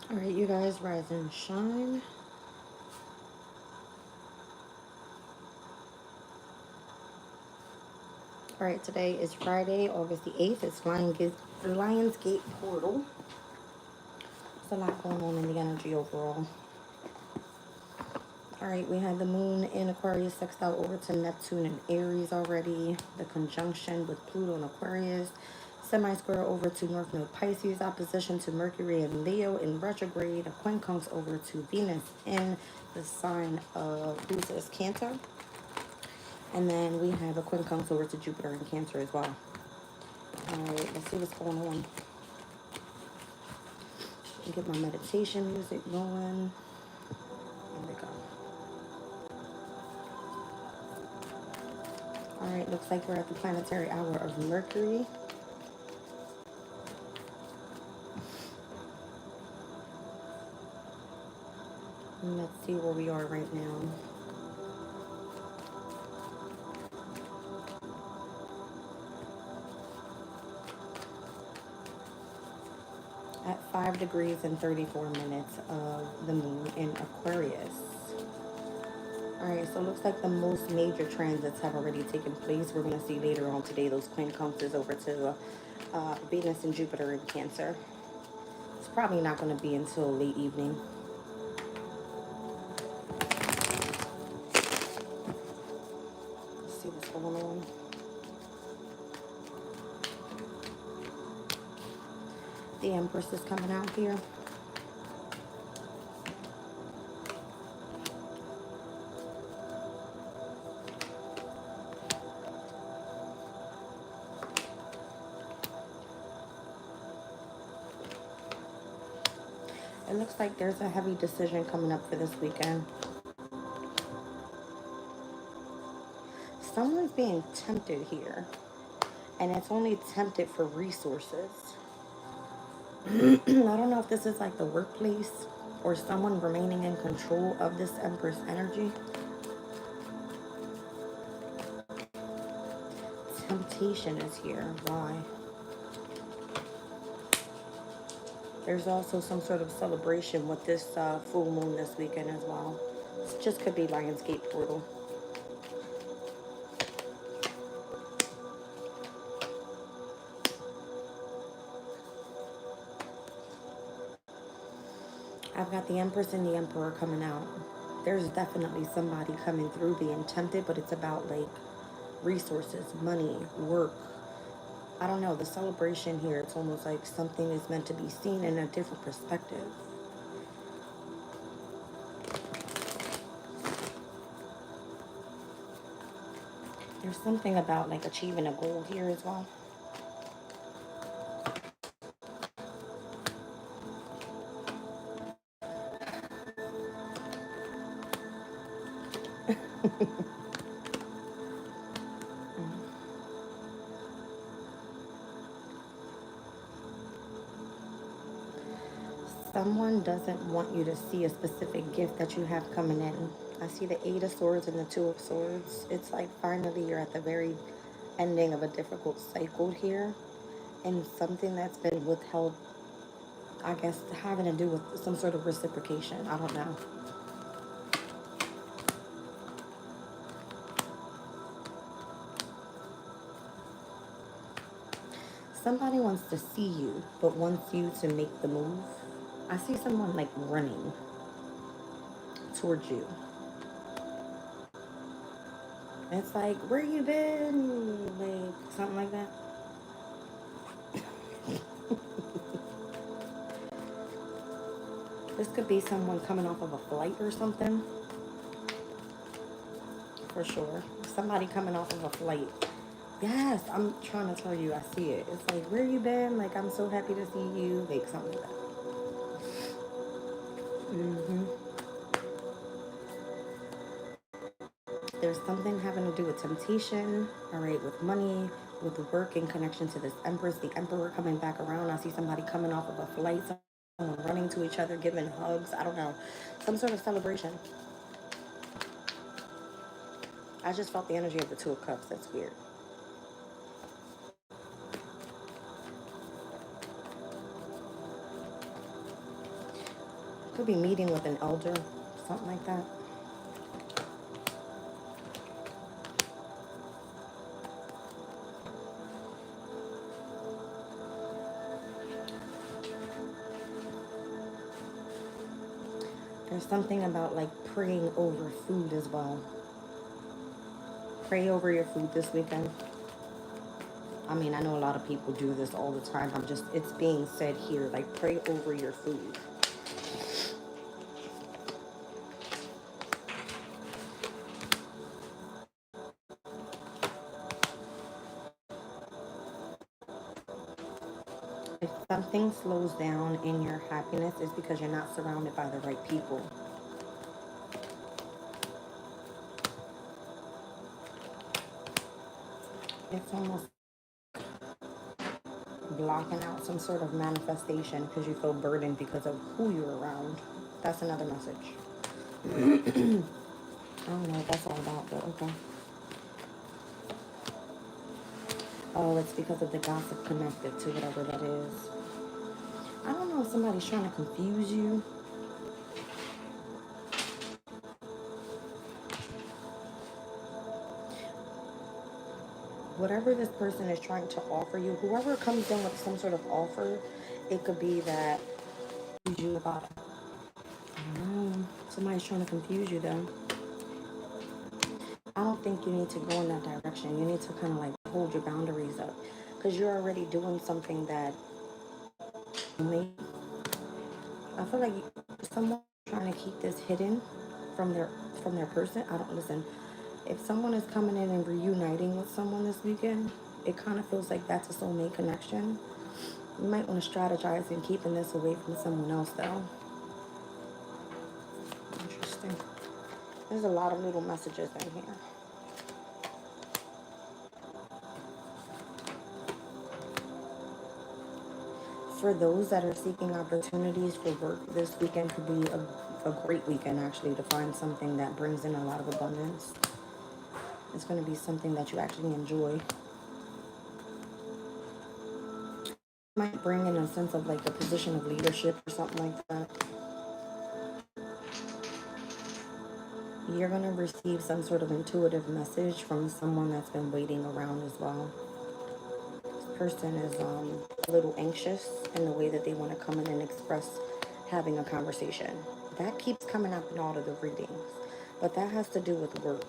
All right, you guys, rise and shine. All right, today is Friday, August the 8th. It's Lionsgate Portal. There's a lot going on in the energy overall. All right, we had the moon in Aquarius sextile over to Neptune and Aries already. The conjunction with Pluto and Aquarius. Semi-square over to North Node Pisces. Opposition to Mercury and Leo in retrograde. A quincunx over to Venus in the sign of, who's this, Cancer. And then we have a quincunx over to Jupiter in Cancer as well. All right, let's see what's going on. Get my meditation music going. There we go. All right, looks like we're at the planetary hour of Mercury. And let's see where we are right now. At 5 degrees and 34 minutes of the moon in Aquarius. All right, so it looks like the most major transits have already taken place. We're going to see later on today those quincunxes over to Venus and Jupiter in Cancer. It's probably not going to be until late evening. Let's see what's going on. The Empress is coming out here. It looks like there's a heavy decision coming up for this weekend. Someone's being tempted here, and it's only tempted for resources. I don't know if this is like the workplace or someone remaining in control of this Empress energy. Temptation is here. Why? There's also some sort of celebration with this full moon this weekend as well. This just could be Lionsgate Portal. I've got the Empress and the Emperor coming out. There's definitely somebody coming through being tempted, but it's about like resources, money, work. I don't know, the celebration here, it's almost like something is meant to be seen in a different perspective. There's something about like achieving a goal here as well. Someone doesn't want you to see a specific gift that you have coming in. I see the Eight of Swords and the Two of Swords. It's like finally you're at the very ending of a difficult cycle here. And something that's been withheld, I guess, having to do with some sort of reciprocation. I don't know. Somebody wants to see you, but wants you to make the move. I see someone like running towards you. It's like, where you been? Like, something like that. This could be someone coming off of a flight or something. For sure. Somebody coming off of a flight. Yes, I'm trying to tell you, I see it. It's like, where you been? Like, I'm so happy to see you. Like, something like that. There's something having to do with temptation, all right, with money, with work in connection to this Empress, the Emperor coming back around. I see somebody coming off of a flight, someone running to each other, giving hugs. I don't know. Some sort of celebration. I just felt the energy of the Two of Cups. That's weird. Could be meeting with an elder, something like that. There's something about like praying over food as well. Pray over your food this weekend. I mean, I know a lot of people do this all the time. It's being said here, like pray over your food. If something slows down in your happiness, it's because you're not surrounded by the right people. It's almost blocking out some sort of manifestation because you feel burdened because of who you're around. That's another message. I don't know what that's all about, but okay. Oh, it's because of the gossip connected to whatever that is. I don't know if somebody's trying to confuse you. Whatever this person is trying to offer you, whoever comes in with some sort of offer, it could be that you about it. I don't know. Somebody's trying to confuse you though. I don't think you need to go in that direction. You need to kind of like hold your boundaries up because you're already doing something that may. I feel like someone trying to keep this hidden from their person. I don't listen. If someone is coming in and reuniting with someone this weekend, it kind of feels like that's a soulmate connection. You might want to strategize in keeping this away from someone else though. Interesting. There's a lot of little messages in here. For those that are seeking opportunities for work, this weekend could be a great weekend actually to find something that brings in a lot of abundance. It's going to be something that you actually enjoy. Might bring in a sense of like a position of leadership or something like that. You're going to receive some sort of intuitive message from someone that's been waiting around as well. This person is a little anxious in the way that they want to come in and express having a conversation. That keeps coming up in all of the readings, but that has to do with work,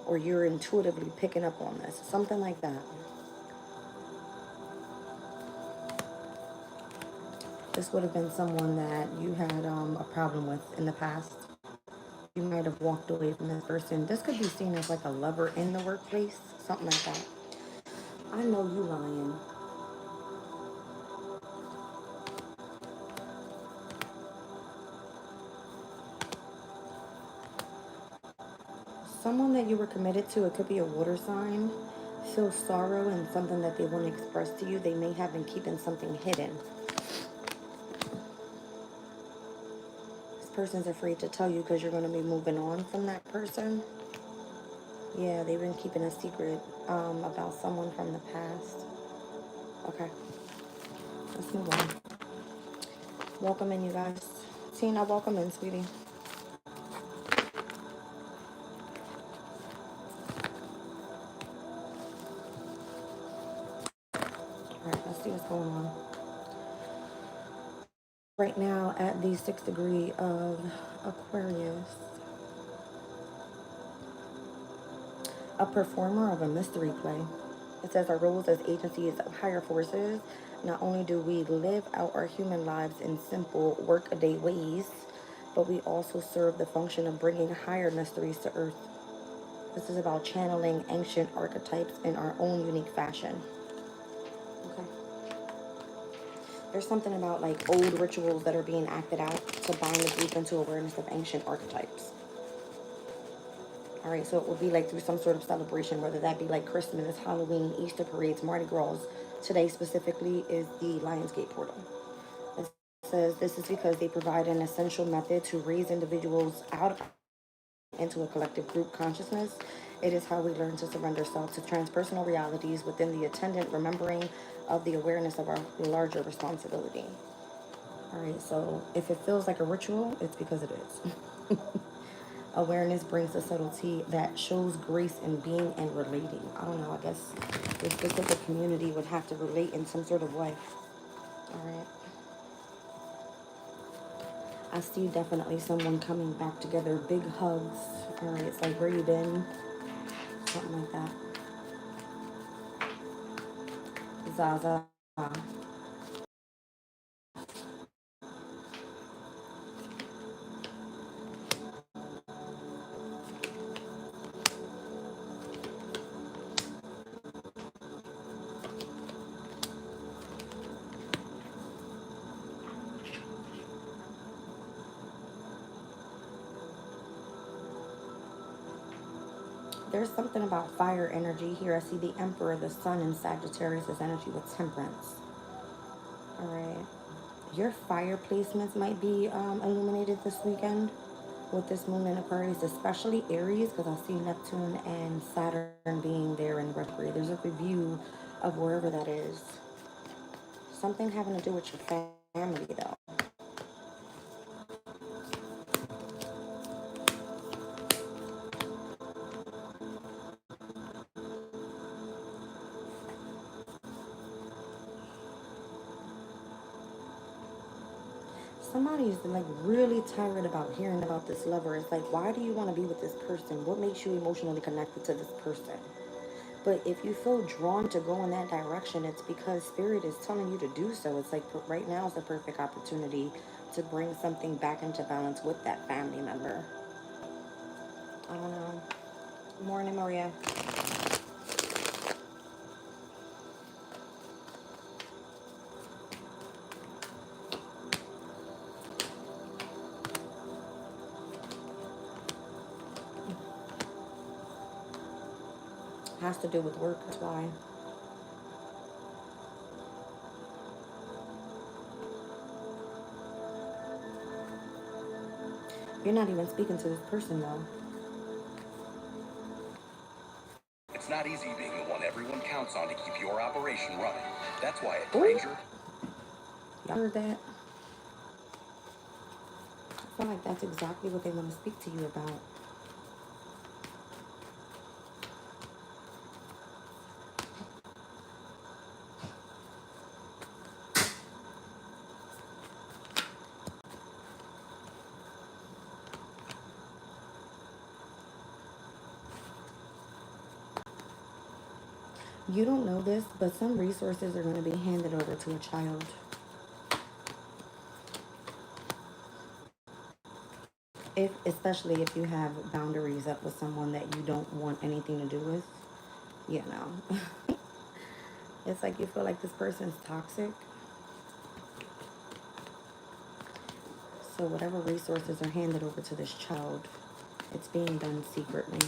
or you're intuitively picking up on this, something like that. This would have been someone that you had a problem with in the past. You might have walked away from this person. This could be seen as like a lover in the workplace, something like that. I know you lying. Someone that you were committed to, it could be a water sign, feel sorrow and something that they want to express to you. They may have been keeping something hidden. This person's afraid to tell you because you're going to be moving on from that person. Yeah, they've been keeping a secret about someone from the past. Okay, let's move on. Welcome in, you guys. Tina, welcome in, sweetie. Alright, let's see what's going on. Right now at the 6th degree of Aquarius, a performer of a mystery play. It says our roles as agencies of higher forces. Not only do we live out our human lives in simple work-a-day ways, but we also serve the function of bringing higher mysteries to earth. This is about channeling ancient archetypes in our own unique fashion. Okay. There's something about like old rituals that are being acted out to bind the group into awareness of ancient archetypes. All right, so it would be like through some sort of celebration, whether that be like Christmas, Halloween, Easter parades, Mardi Gras. Today specifically is the Lionsgate portal. It says this is because they provide an essential method to raise individuals out into a collective group consciousness. It is how we learn to surrender self to transpersonal realities within the attendant remembering of the awareness of our larger responsibility. All right, so if it feels like a ritual, it's because it is. Awareness brings a subtlety that shows grace in being and relating. I don't know, I guess this specific community would have to relate in some sort of way. All right. I see definitely someone coming back together. Big hugs. All right, it's like, where you been? Something like that. Zaza. There's something about fire energy here. I see the Emperor, the Sun, and Sagittarius as energy with temperance. All right. Your fire placements might be illuminated this weekend with this moon in Aquarius, especially Aries, because I see Neptune and Saturn being there in retrograde. There's a review of wherever that is. Something having to do with your family, though. Somebody's like really tired about hearing about this lover. It's like, why do you want to be with this person? What makes you emotionally connected to this person? But if you feel drawn to go in that direction, it's because spirit is telling you to do so. It's like right now is the perfect opportunity to bring something back into balance with that family member. I don't know. Morning, Maria. Has to do with work, that's why. You're not even speaking to this person, though. It's not easy being the one everyone counts on to keep your operation running. That's why at Granger... Y'all heard that? I feel like that's exactly what they want to speak to you about. You don't know this, but some resources are going to be handed over to a child. Especially if you have boundaries up with someone that you don't want anything to do with, you know. It's like you feel like this person's toxic. So whatever resources are handed over to this child, it's being done secretly.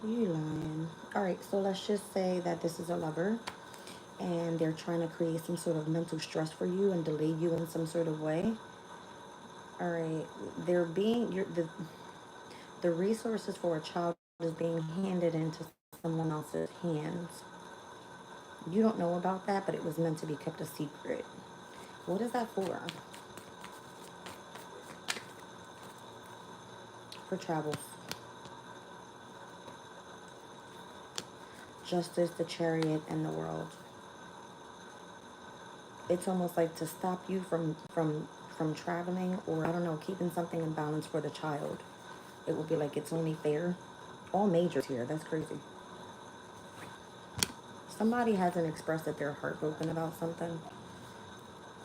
You lying. All right, so let's just say that this is a lover and they're trying to create some sort of mental stress for you and delay you in some sort of way. All right, the resources for a child is being handed into someone else's hands. You don't know about that, but it was meant to be kept a secret. What is that for? For travels. Justice, the Chariot, and the World. It's almost like to stop you from traveling, or I don't know, keeping something in balance for the child. It will be like it's only fair. All majors here. That's crazy. Somebody hasn't expressed that they're heartbroken about something,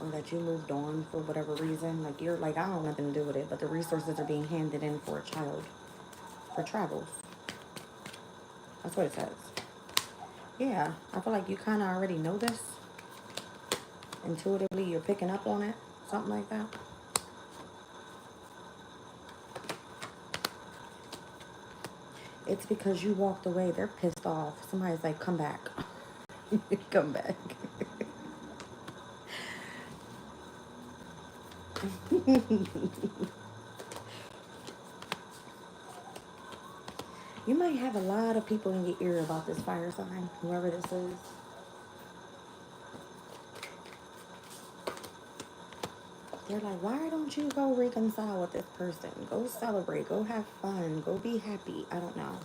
or that you moved on for whatever reason. Like you're like, I don't have nothing to do with it, but the resources are being handed in for a child for travels. That's what it says. Yeah, I feel like you kind of already know this. Intuitively, you're picking up on it. Something like that. It's because you walked away. They're pissed off. Somebody's like, come back. Come back. You might have a lot of people in your ear about this fire sign, whoever this is. They're like, why don't you go reconcile with this person? Go celebrate, go have fun, go be happy. I don't know.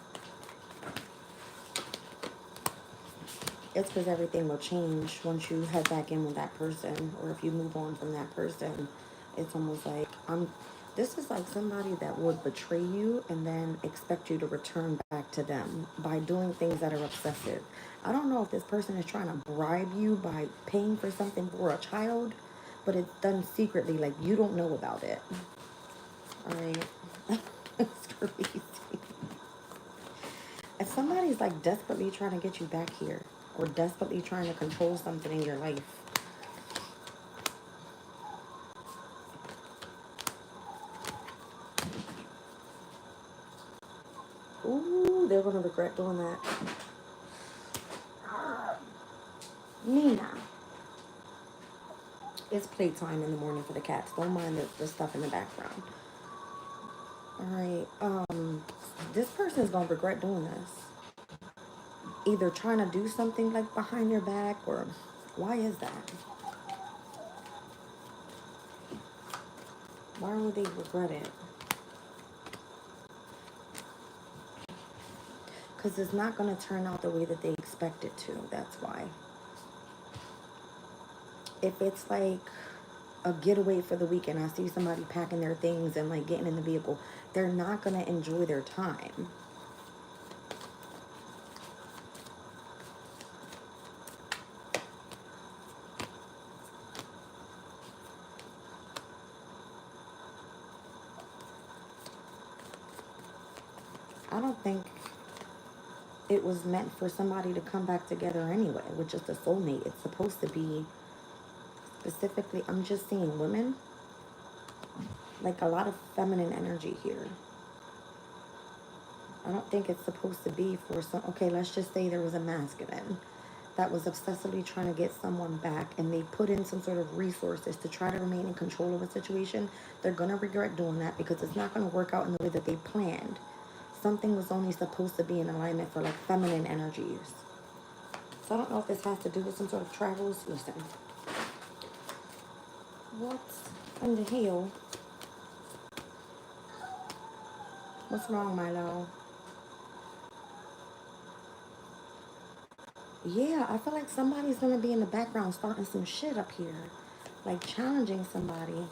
It's because everything will change once you head back in with that person, or if you move on from that person. It's almost like this is like somebody that would betray you and then expect you to return back to them by doing things that are obsessive. I don't know if this person is trying to bribe you by paying for something for a child, but it's done secretly, like you don't know about it. All right. It's crazy. If somebody's like desperately trying to get you back here, or desperately trying to control something in your life, ooh, they're gonna regret doing that. Nina, it's playtime in the morning for the cats. Don't mind the stuff in the background. All right. This person is gonna regret doing this. Either trying to do something like behind your back, or why is that? Why would they regret it? Because it's not going to turn out the way that they expect it to. That's why. If it's like a getaway for the weekend, I see somebody packing their things and like getting in the vehicle, they're not going to enjoy their time. I don't think it was meant for somebody to come back together anyway with just a soulmate. It's supposed to be specifically, I'm just seeing women, like a lot of feminine energy here. I don't think it's supposed to be for some, okay, let's just say there was a masculine that was obsessively trying to get someone back, and they put in some sort of resources to try to remain in control of a situation. They're going to regret doing that because it's not going to work out in the way that they planned. Something was only supposed to be in alignment for like feminine energies. So I don't know if this has to do with some sort of travels. Listen. What in the hell? What's wrong, Milo? Yeah, I feel like somebody's going to be in the background starting some shit up here. Like challenging somebody.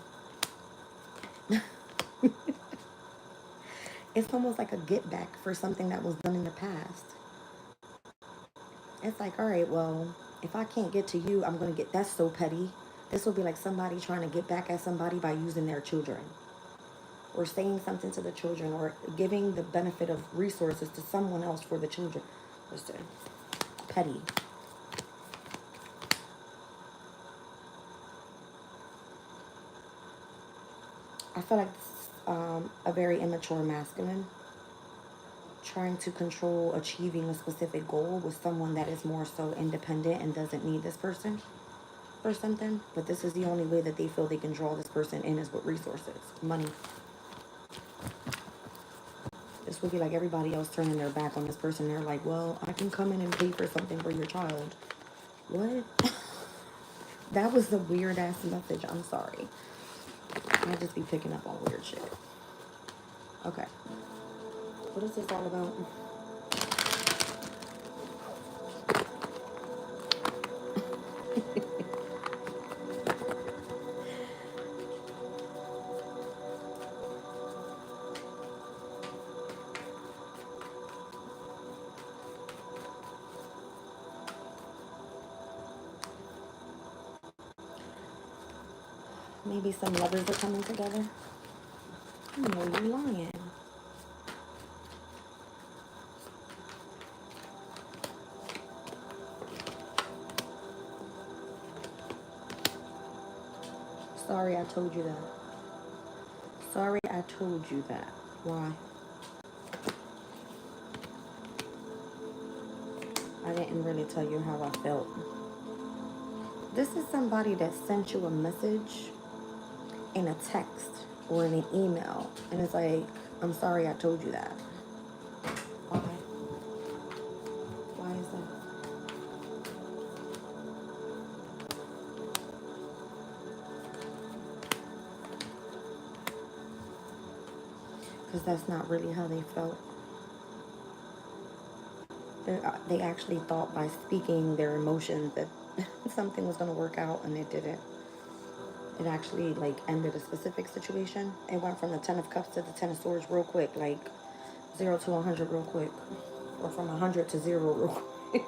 It's almost like a get back for something that was done in the past. It's like, all right, well, if I can't get to you, I'm going to get, that's so petty. This will be like somebody trying to get back at somebody by using their children, or saying something to the children, or giving the benefit of resources to someone else for the children. Listen, petty. I feel like a very immature masculine trying to control achieving a specific goal with someone that is more so independent and doesn't need this person for something. But this is the only way that they feel they can draw this person in, is with resources, money. This would be like everybody else turning their back on this person. They're like, well, I can come in and pay for something for your child. What? That was the weird ass message. I'm sorry. I just be picking up on weird shit. Okay. What is this all about? Maybe some lovers are coming together. I know you're lying. Sorry I told you that. Sorry I told you that. Why? I didn't really tell you how I felt. This is somebody that sent you a message in a text or in an email, and it's like, I'm sorry I told you that. Why? because that's not really how they felt. They actually thought by speaking their emotions that something was going to work out, and it didn't. It actually like ended a specific situation. It went from the 10 of Cups to the 10 of Swords real quick, like 0 to 100 real quick, or from 100 to 0 real quick.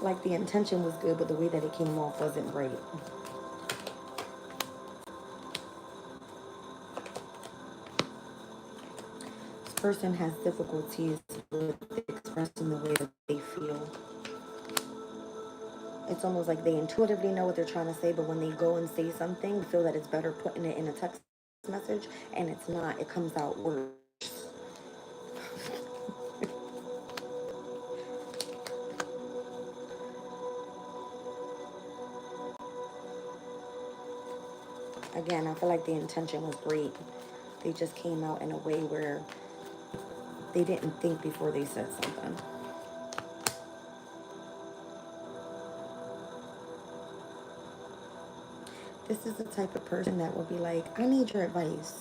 Like the intention was good, but the way that it came off wasn't right. This person has difficulties with expressing the way that they feel. It's almost like they intuitively know what they're trying to say, but when they go and say something, feel that it's better putting it in a text message, and it's not. It comes out worse. Again, I feel like the intention was great. They just came out in a way where they didn't think before they said something. This is the type of person that will be like, I need your advice,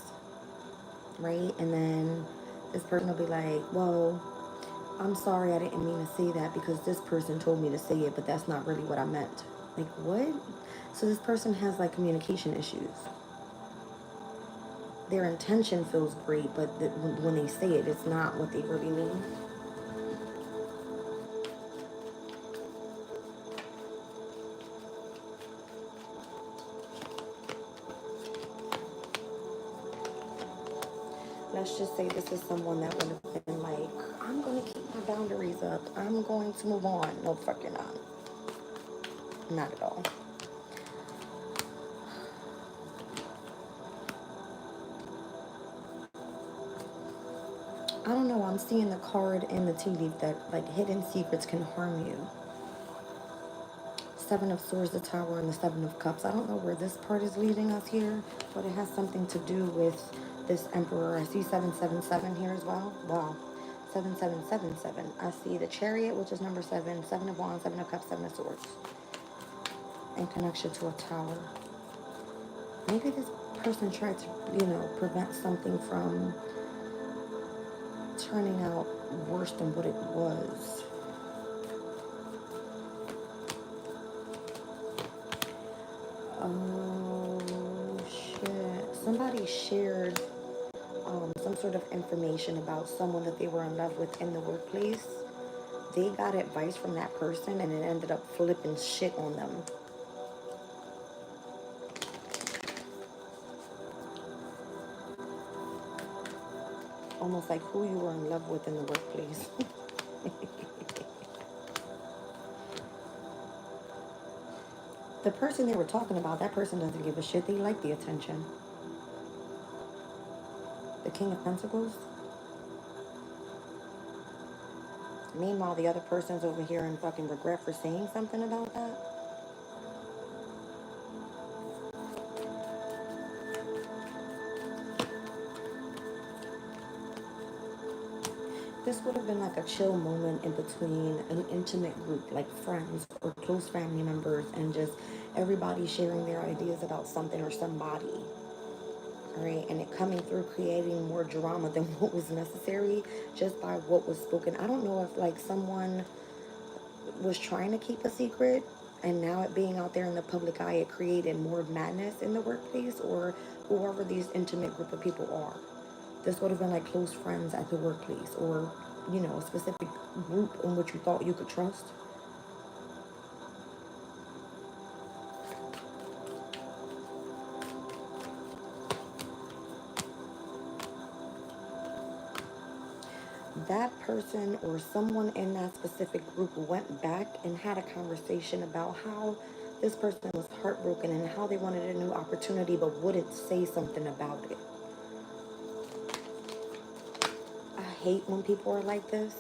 right? And then this person will be like, well, I'm sorry, I didn't mean to say that because this person told me to say it, but that's not really what I meant. Like, what? So this person has like communication issues. Their intention feels great, but when they say it, it's not what they really mean. Let's just say this is someone that would have been like, I'm going to keep my boundaries up. I'm going to move on. No, fuck, you're not. Not at all. I don't know. I'm seeing the card in the tea leaf that like hidden secrets can harm you. 7 of Swords, the Tower, and the 7 of Cups. I don't know where this part is leading us here, but it has something to do with this Emperor. I see 777 here as well. Wow. 7777. I see the Chariot, which is number 7, 7 of Wands, 7 of Cups, 7 of Swords. In connection to a tower. Maybe this person tried to, prevent something from turning out worse than what it was. Oh, shit. Somebody shared some sort of information about someone that they were in love with in the workplace. They got advice from that person and it ended up flipping shit on them. Almost like who you were in love with in the workplace. The person they were talking about, that person doesn't give a shit. They like the attention. The King of Pentacles. Meanwhile, the other person's over here in fucking regret for saying something about that. This would have been like a chill moment in between an intimate group, like friends or close family members, and just everybody sharing their ideas about something or somebody. All right, and it coming through creating more drama than what was necessary just by what was spoken. I don't know if like someone was trying to keep a secret and now it being out there in the public eye, it created more madness in the workplace or whoever these intimate group of people are. This would have been like close friends at the workplace or, a specific group in which you thought you could trust. That person or someone in that specific group went back and had a conversation about how this person was heartbroken and how they wanted a new opportunity but wouldn't say something about it. I hate when people are like this.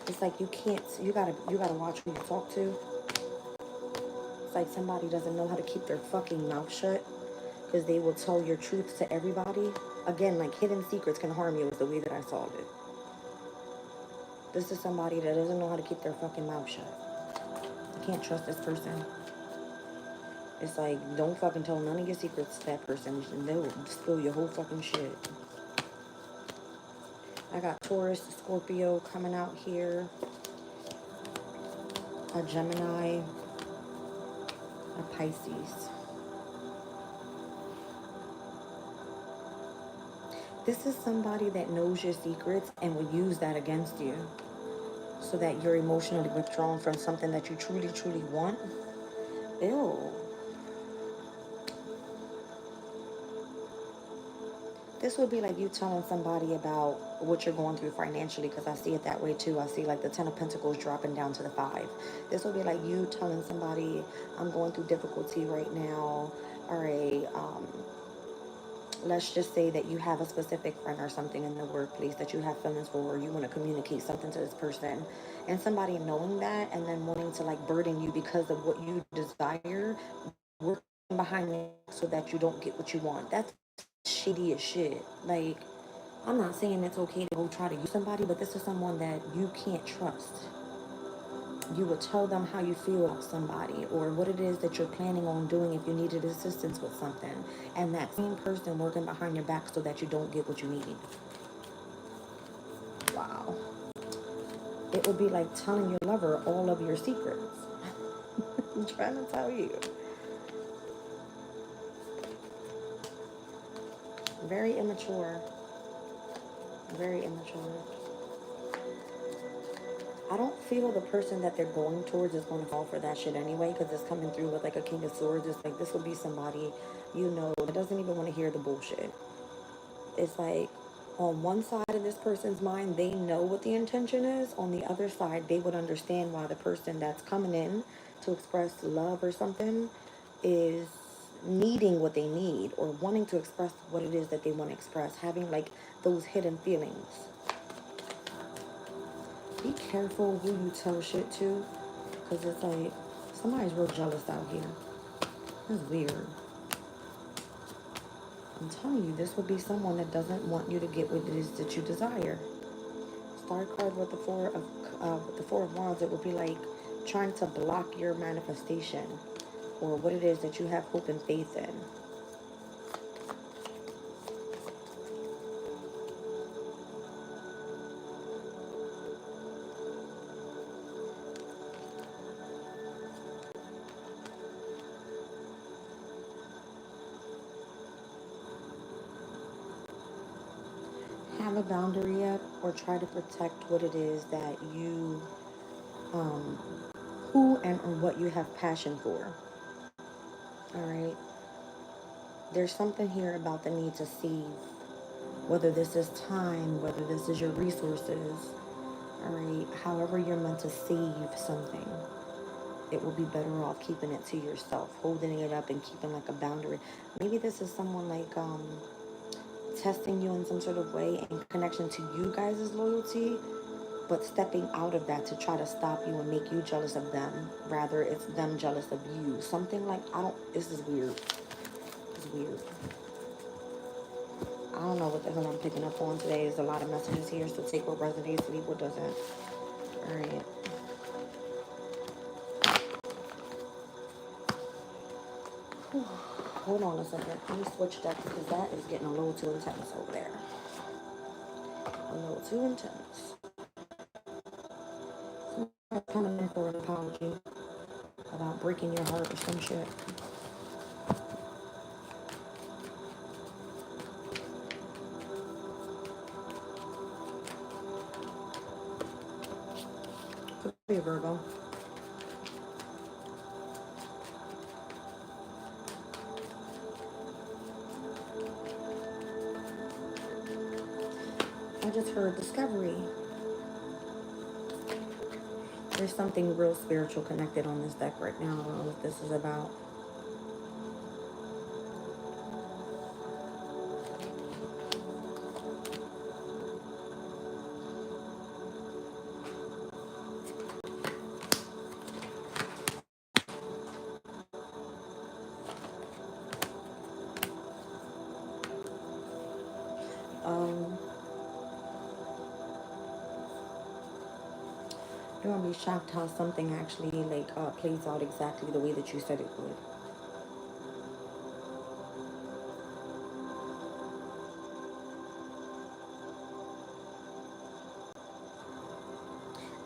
It's like you gotta watch who you talk to. It's like somebody doesn't know how to keep their fucking mouth shut because they will tell your truth to everybody. Again, like hidden secrets can harm you is the way that I saw it. This is somebody that doesn't know how to keep their fucking mouth shut. You can't trust this person. It's like, don't fucking tell none of your secrets to that person, and they'll spill your whole fucking shit. I got Taurus, Scorpio coming out here, a Gemini, a Pisces. This is somebody that knows your secrets and will use that against you so that you're emotionally withdrawn from something that you truly, truly want. Ew. This would be like you telling somebody about what you're going through financially, because I see it that way too. I see like the 10 of Pentacles dropping down to the 5. This would be like you telling somebody, I'm going through difficulty right now. All right, let's just say that you have a specific friend or something in the workplace that you have feelings for, or you want to communicate something to this person, and somebody knowing that and then wanting to like burden you because of what you desire, working behind it so that you don't get what you want. That's shitty as shit. Like, I'm not saying it's okay to go try to use somebody, but this is someone that you can't trust. You would tell them how you feel about somebody or what it is that you're planning on doing if you needed assistance with something, and that same person working behind your back so that you don't get what you need. Wow. It would be like telling your lover all of your secrets. I'm trying to tell you. Very immature. Very immature. I don't feel the person that they're going towards is going to fall for that shit anyway, because it's coming through with like a King of Swords. It's like this will be somebody, you know, that doesn't even want to hear the bullshit. It's like on one side of this person's mind, they know what the intention is. On the other side, they would understand why the person that's coming in to express love or something is needing what they need, or wanting to express what it is that they want to express, having like those hidden feelings. Be careful who you tell shit to, because it's like somebody's real jealous out here. That's weird. I'm telling you, this would be someone that doesn't want you to get what it is that you desire. Star card with the four of Wands, it would be like trying to block your manifestation or what it is that you have hope and faith in. Have a boundary up, or try to protect what it is that you, who and or what you have passion for. All right. There's something here about the need to save, whether this is time, whether this is your resources. All right. However you're meant to save something, it will be better off keeping it to yourself, holding it up and keeping like a boundary. Maybe this is someone like testing you in some sort of way in connection to you guys' loyalty, but stepping out of that to try to stop you and make you jealous of them. Rather, it's them jealous of you. Something like, this is weird. It's weird. I don't know what the hell I'm picking up on today. There's a lot of messages here, so take what resonates, leave what doesn't. All right. Whew. Hold on a second. Let me switch that because that is getting a little too intense over there. A little too intense. I'm coming in for an apology about breaking your heart or some shit. Could be a Virgo. I just heard discovery. There's something real spiritual connected on this deck right now. I don't know what this is about. You're gonna be shocked how something actually like plays out exactly the way that you said it would.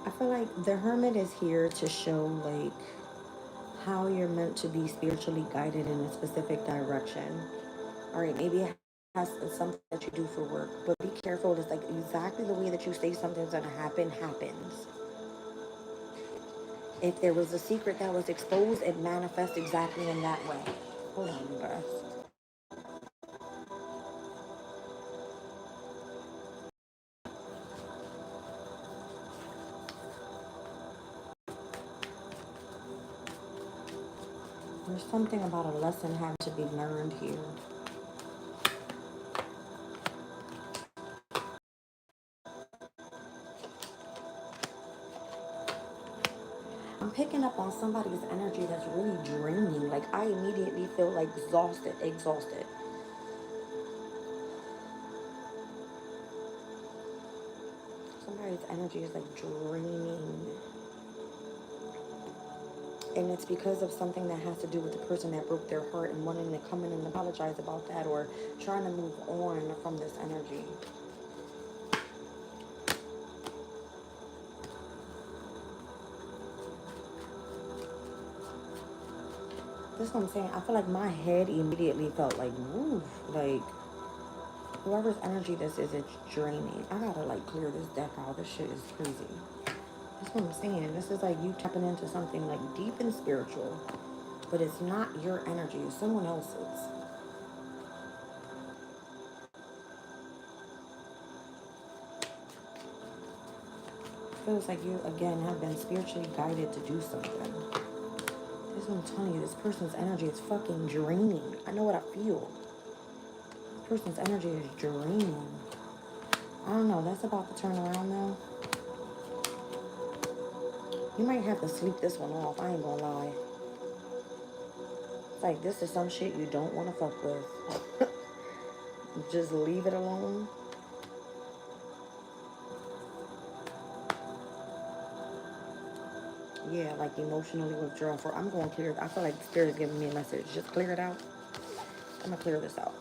I feel like the Hermit is here to show like how you're meant to be spiritually guided in a specific direction. All right, maybe it has something that you do for work, but be careful. It's like exactly the way that you say something's gonna happen happens. If there was a secret that was exposed, it manifests exactly in that way. Hold on, you guys. There's something about a lesson having to be learned here. I'm picking up on somebody's energy that's really draining. Like I immediately feel like exhausted. Somebody's energy is like draining. And it's because of something that has to do with the person that broke their heart and wanting to come in and apologize about that or trying to move on from this energy. That's what I'm saying. I feel like my head immediately felt like, woof, like whoever's energy this is, it's draining. I gotta like clear this deck out. This shit is crazy. That's what I'm saying. This is like you tapping into something like deep and spiritual, but it's not your energy, it's someone else's. Feels like you again have been spiritually guided to do something. This is what I'm telling you, this person's energy is fucking draining. I know what I feel. This person's energy is draining. I don't know, that's about to turn around now. You might have to sleep this one off, I ain't gonna lie. It's like this is some shit you don't want to fuck with. Just leave it alone. Yeah, like emotionally withdrawn for I'm going to clear. I feel like the spirit is giving me a message. Just clear it out. I'm gonna clear this out.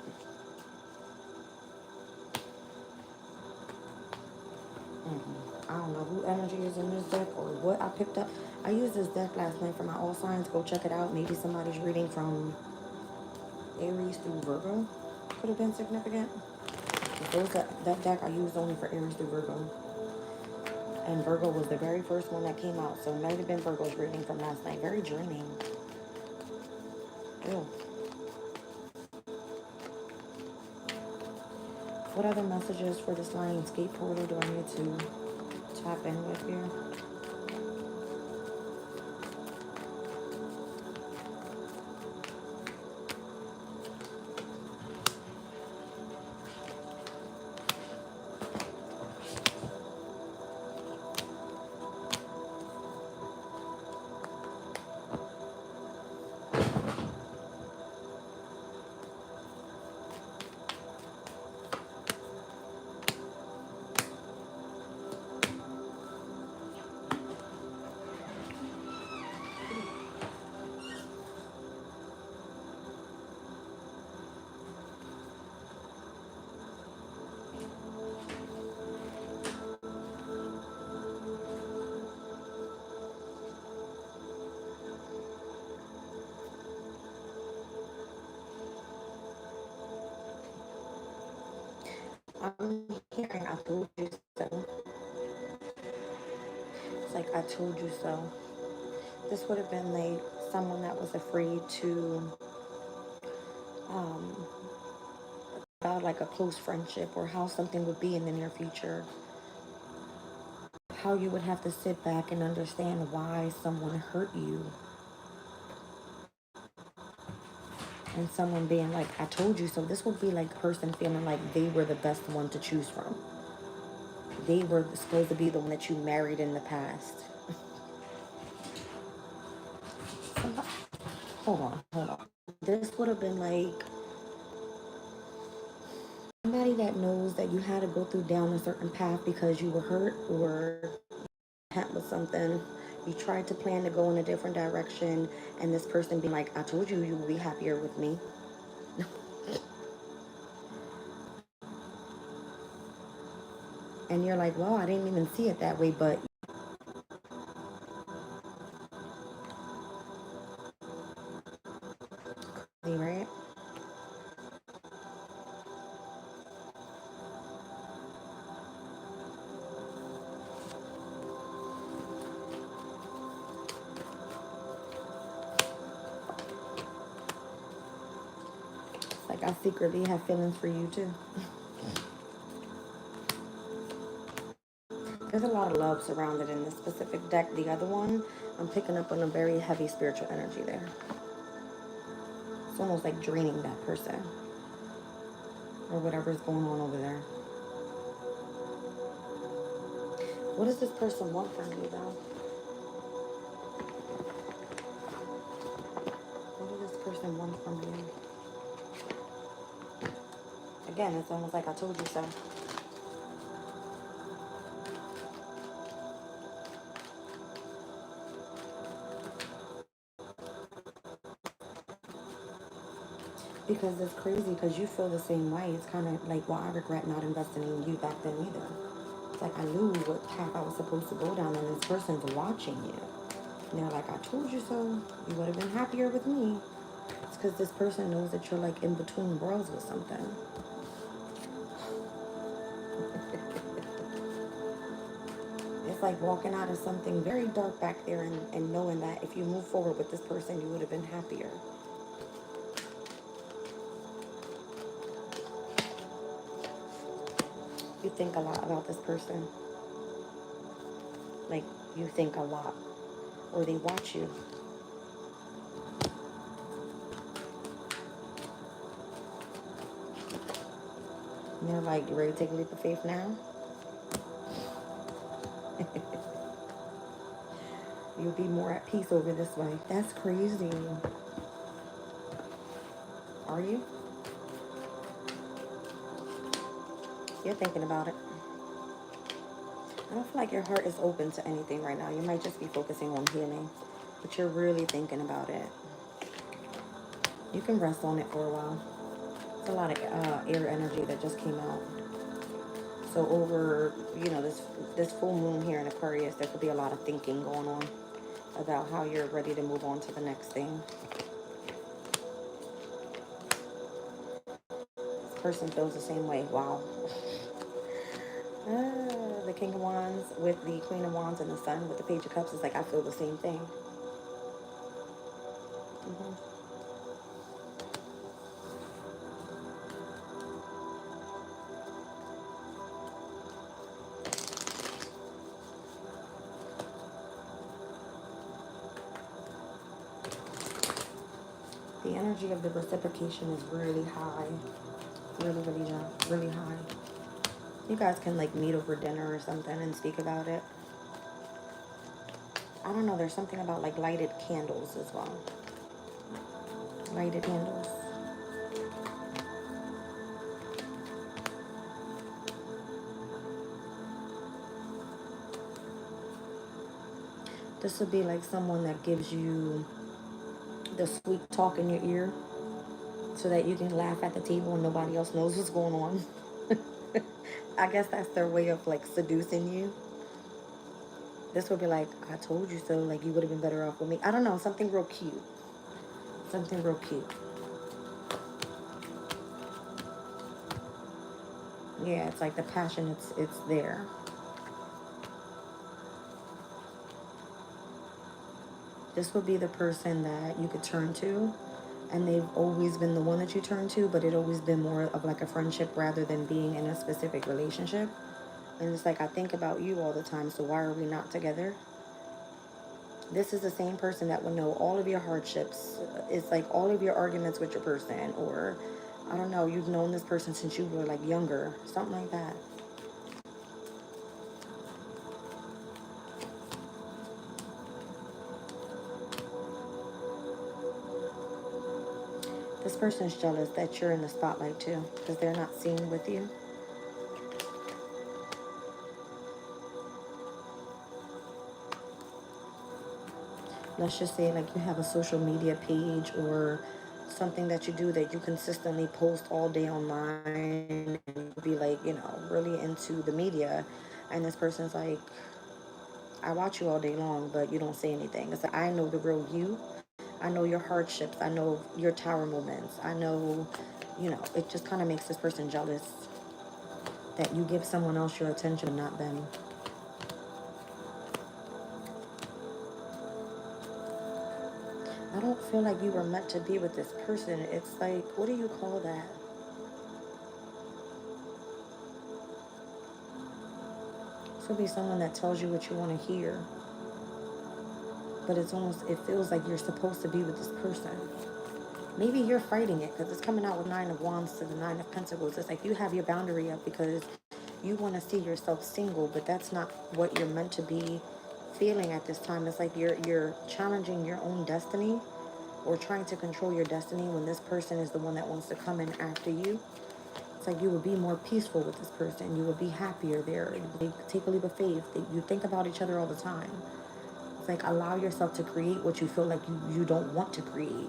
I don't know who energy is in this deck or what I picked up. I used this deck last night for my all signs. Go check it out. Maybe somebody's reading from Aries through Virgo could have been significant. That deck I used only for Aries through Virgo. And Virgo was the very first one that came out. So it might have been Virgo's reading from last night. Very draining. Ew. What other messages for this Lionsgate portal do I need to tap in with here? I'm hearing I told you so. It's like I told you so. This would have been like someone that was afraid to um about like a close friendship or how something would be in the near future. How you would have to sit back and understand why someone hurt you. And someone being like, I told you so. This would be like person feeling like they were the best one to choose from. They were supposed to be the one that you married in the past. Hold on. This would have been like somebody that knows that you had to go through down a certain path because you were hurt or had with something. You tried to plan to go in a different direction, and this person being like, I told you you would be happier with me. And you're like, well, I didn't even see it that way, but right? It's like I secretly have feelings for you too. There's a lot of love surrounded in this specific deck. The other one, I'm picking up on a very heavy spiritual energy there. It's almost like draining that person or whatever's going on over there. What does this person want from you, though? What does this person want from you? Again, it's almost like I told you so. Because it's crazy because you feel the same way. It's kind of like, well, I regret not investing in you back then either. It's like I knew what path I was supposed to go down, and this person's watching you. And they're like, I told you so. You would have been happier with me. It's because this person knows that you're like in between worlds with something. It's like walking out of something very dark back there and knowing that if you move forward with this person, you would have been happier. You think a lot about this person. Like, you think a lot. Or they watch you. And they're like, you ready to take a leap of faith now? You'll be more at peace over this way. That's crazy. Are you? You're thinking about it. I don't feel like your heart is open to anything right now. You might just be focusing on healing, but you're really thinking about it. You can rest on it for a while. It's a lot of air energy that just came out. So over, this full moon here in Aquarius, there could be a lot of thinking going on about how you're ready to move on to the next thing. This person feels the same way. Wow. The King of Wands with the Queen of Wands and the Sun with the Page of Cups is like, I feel the same thing. The energy of the reciprocation is really high. Really high. You guys can like meet over dinner or something and speak about it. I don't know, there's something about like lighted candles as well. Lighted candles. This would be like someone that gives you the sweet talk in your ear so that you can laugh at the table and nobody else knows what's going on. I guess that's their way of like seducing you. This would be like, I told you so, like you would have been better off with me. I don't know, something real cute. Something real cute. Yeah, it's like the passion, it's there. This would be the person that you could turn to, and they've always been the one that you turn to, but it always been more of like a friendship rather than being in a specific relationship. And it's like, I think about you all the time, so why are we not together? This is the same person that would know all of your hardships. It's like all of your arguments with your person, or I don't know, you've known this person since you were like younger, something like that. This person is jealous that you're in the spotlight too, because they're not seen with you. Let's just say like you have a social media page or something that you do that you consistently post all day online and be like, really into the media. And this person's like, I watch you all day long, but you don't say anything. It's like, I know the real you. I know your hardships. I know your tower moments. I know, you know, it just kind of makes this person jealous that you give someone else your attention, not them. I don't feel like you were meant to be with this person. It's like, what do you call that? This will be someone that tells you what you want to hear. But it's almost, it feels like you're supposed to be with this person. Maybe you're fighting it because it's coming out with 9 of Wands to the 9 of Pentacles. It's like you have your boundary up because you want to see yourself single, but that's not what you're meant to be feeling at this time. It's like you're challenging your own destiny or trying to control your destiny when this person is the one that wants to come in after you. It's like you would be more peaceful with this person. You would be happier there. They take a leap of faith. You think about each other all the time. It's like allow yourself to create what you feel like you don't want to create.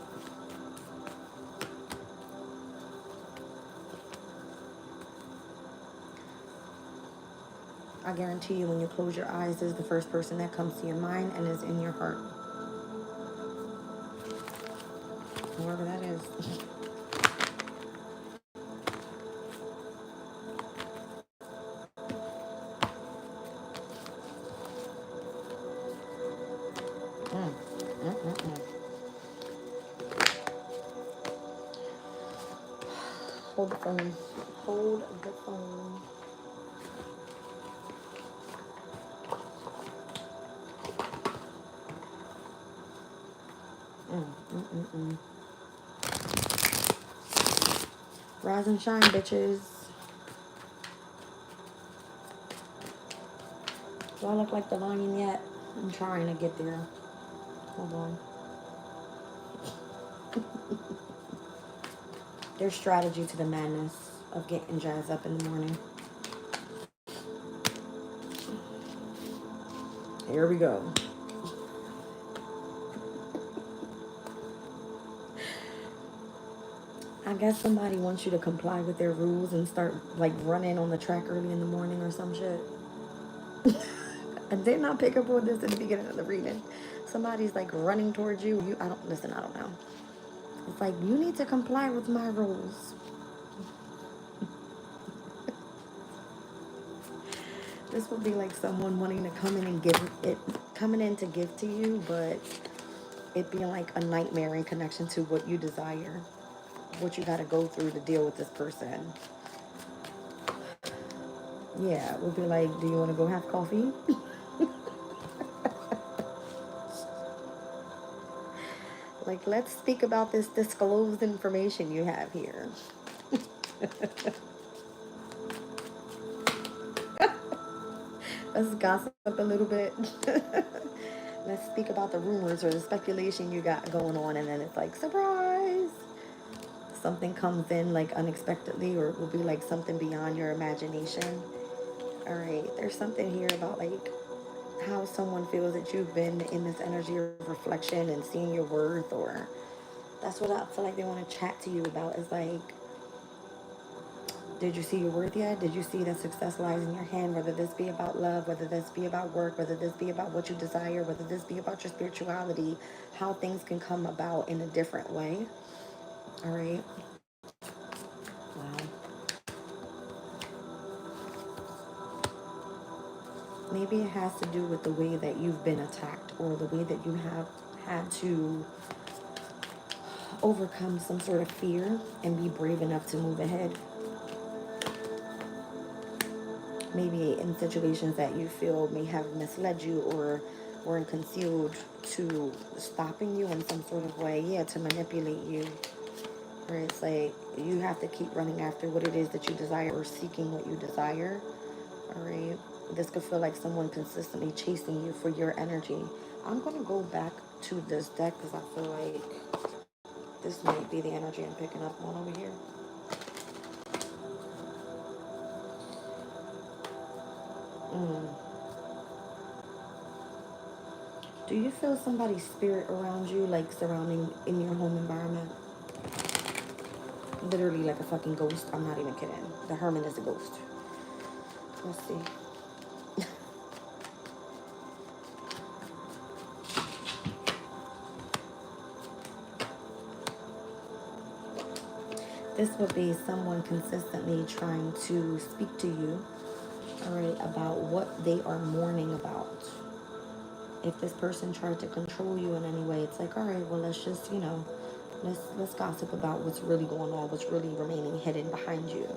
I guarantee you when you close your eyes, this is the first person that comes to your mind and is in your heart. Whoever that is. Hold the phone. Hold the phone. Rise and shine, bitches. Do I look like the lion yet? I'm trying to get there. Hold on. There's strategy to the madness of getting jazzed up in the morning. Here we go. I guess somebody wants you to comply with their rules and start like running on the track early in the morning or some shit. I did not pick up on this in the beginning of the reading. Somebody's like running towards you. I don't know. It's like you need to comply with my rules. This would be like someone wanting to come in and coming in to give to you, but it being like a nightmare in connection to what you desire, what you got to go through to deal with this person. Yeah, it would be like, do you want to go have coffee? Like, let's speak about this disclosed information you have here. Let's gossip a little bit. Let's speak about the rumors or the speculation you got going on, and then it's like, surprise! Something comes in like unexpectedly, or it will be like something beyond your imagination. All right, there's something here about like how someone feels that you've been in this energy of reflection and seeing your worth, or that's what I feel like they want to chat to you about is like, did you see your worth yet? Did you see that success lies in your hand? Whether this be about love, whether this be about work, whether this be about what you desire, whether this be about your spirituality, how things can come about in a different way. All right. Wow. Maybe it has to do with the way that you've been attacked or the way that you have had to overcome some sort of fear and be brave enough to move ahead. Maybe in situations that you feel may have misled you or weren't concealed to stopping you in some sort of way, yeah, to manipulate you. Where it's like you have to keep running after what it is that you desire or seeking what you desire. All right. This could feel like someone consistently chasing you for your energy. I'm going to go back to this deck because I feel like this might be the energy I'm picking up on over here. Do you feel somebody's spirit around you, like surrounding in your home environment? Literally like a fucking ghost. I'm not even kidding. The Hermit is a ghost. Let's see. This would be someone consistently trying to speak to you, all right, about what they are mourning about. If this person tried to control you in any way, it's like, all right, well, let's just, let's gossip about what's really going on, what's really remaining hidden behind you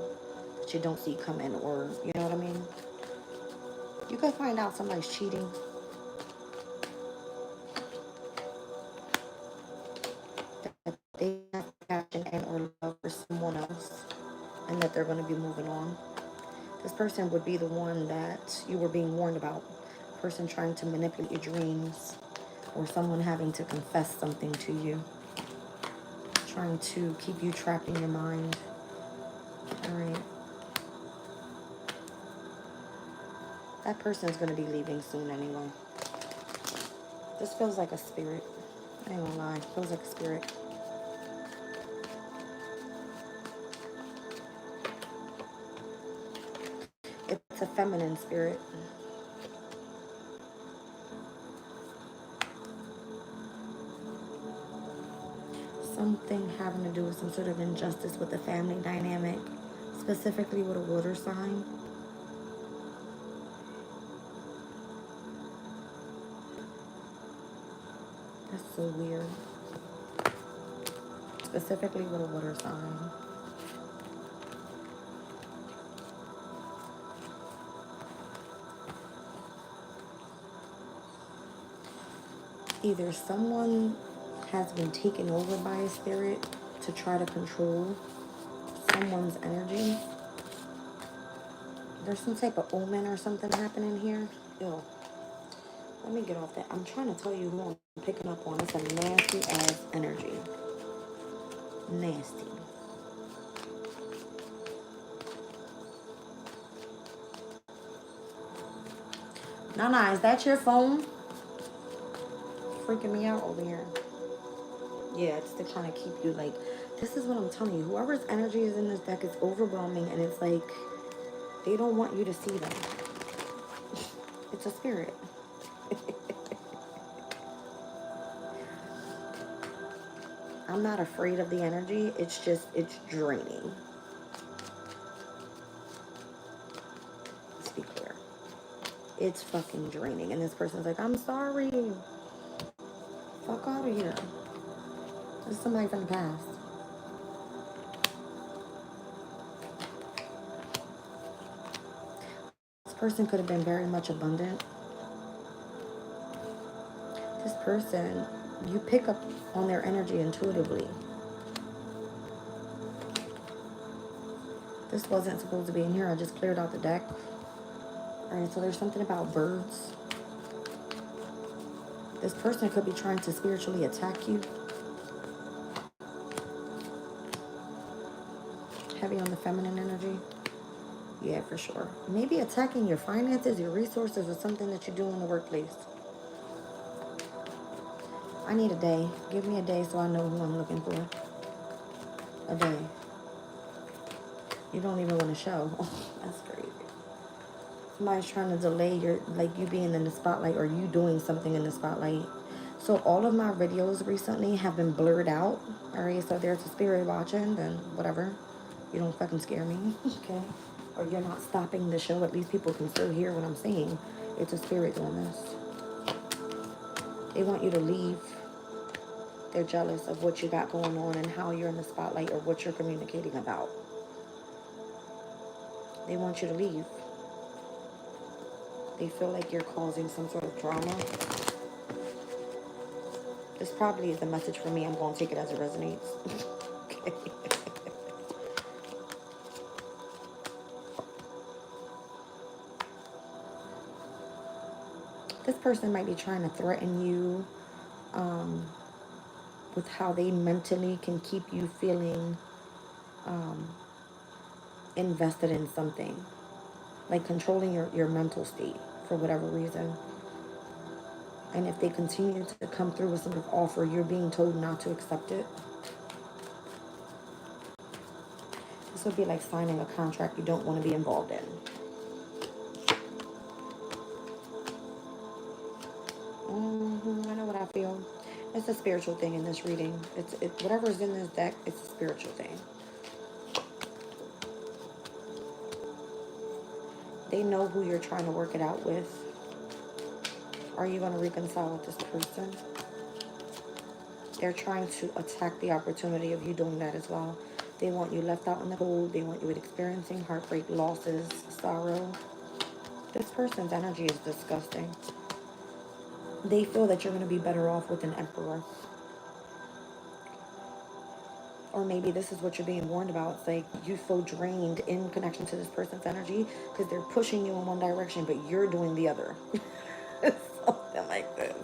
that you don't see coming, or you know what I mean? You could find out somebody's cheating. That they have passion and or love for someone else, and that they're going to be moving on. This person would be the one that you were being warned about. Person trying to manipulate your dreams, or someone having to confess something to you, trying to keep you trapped in your mind. All right. That person's going to be leaving soon anyway. This feels like a spirit. I ain't gonna lie. It feels like a spirit. It's a feminine spirit. Something having to do with some sort of injustice with the family dynamic, specifically with a water sign. That's so weird. Specifically with a water sign. Either someone has been taken over by a spirit to try to control someone's energy. There's some type of omen or something happening here. Ew. Let me get off that. I'm trying to tell you who I'm picking up on. It's a nasty ass energy. Nasty. Nana, is that your phone? Freaking me out over here. Yeah, it's to kind of keep you like, this is what I'm telling you. Whoever's energy is in this deck is overwhelming, and it's like they don't want you to see them. It's a spirit. I'm not afraid of the energy. It's just, it's draining. Let's be clear. It's fucking draining. And this person's like, I'm sorry. Fuck out of here. This is somebody from the past. This person could have been very much abundant. This person, you pick up on their energy intuitively. This wasn't supposed to be in here. I just cleared out the deck. Alright, so there's something about birds. This person could be trying to spiritually attack you. Heavy on the feminine energy. Yeah, for sure. Maybe attacking your finances, your resources, or something that you do in the workplace. I need a day. Give me a day so I know who I'm looking for. A day. You don't even want to show. That's crazy. Somebody's trying to delay your, like, you being in the spotlight or you doing something in the spotlight. So all of my videos recently have been blurred out. Alright, so if there's a spirit watching, then whatever. You don't fucking scare me. Okay? Or you're not stopping the show. At least people can still hear what I'm saying. It's a spirit doing this. They want you to leave. They're jealous of what you got going on and how you're in the spotlight or what you're communicating about. They want you to leave. They feel like you're causing some sort of drama. This probably is the message for me. I'm going to take it as it resonates. Okay. This person might be trying to threaten you with how they mentally can keep you feeling invested in something. Like controlling your mental state for whatever reason. And if they continue to come through with some sort of offer, you're being told not to accept it. This would be like signing a contract you don't want to be involved in. I know what I feel. It's a spiritual thing in this reading. It's whatever's in this deck, it's a spiritual thing. They know who you're trying to work it out with. Are you going to reconcile with this person? They're trying to attack the opportunity of you doing that as well. They want you left out in the cold. They want you experiencing heartbreak, losses, sorrow. This person's energy is disgusting. They feel that you're going to be better off with an emperor. Or maybe this is what you're being warned about. It's like you feel drained in connection to this person's energy because they're pushing you in one direction, but you're doing the other. Something like this.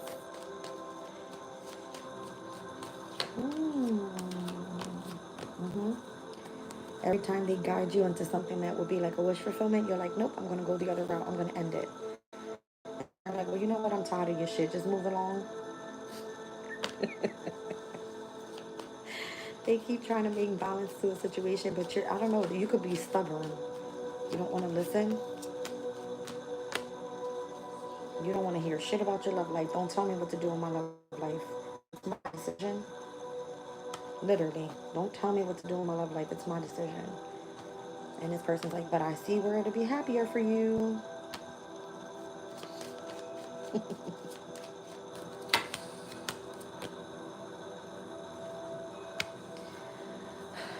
Every time they guide you into something that would be like a wish fulfillment, you're like, nope, I'm going to go the other route. I'm going to end it. I'm like, well, you know what? I'm tired of your shit. Just move along. They keep trying to make balance to a situation, but I don't know, you could be stubborn. You don't want to listen. You don't want to hear shit about your love life. Don't tell me what to do in my love life. It's my decision. Literally, don't tell me what to do in my love life. It's my decision. And this person's like, but I see where it'll be happier for you.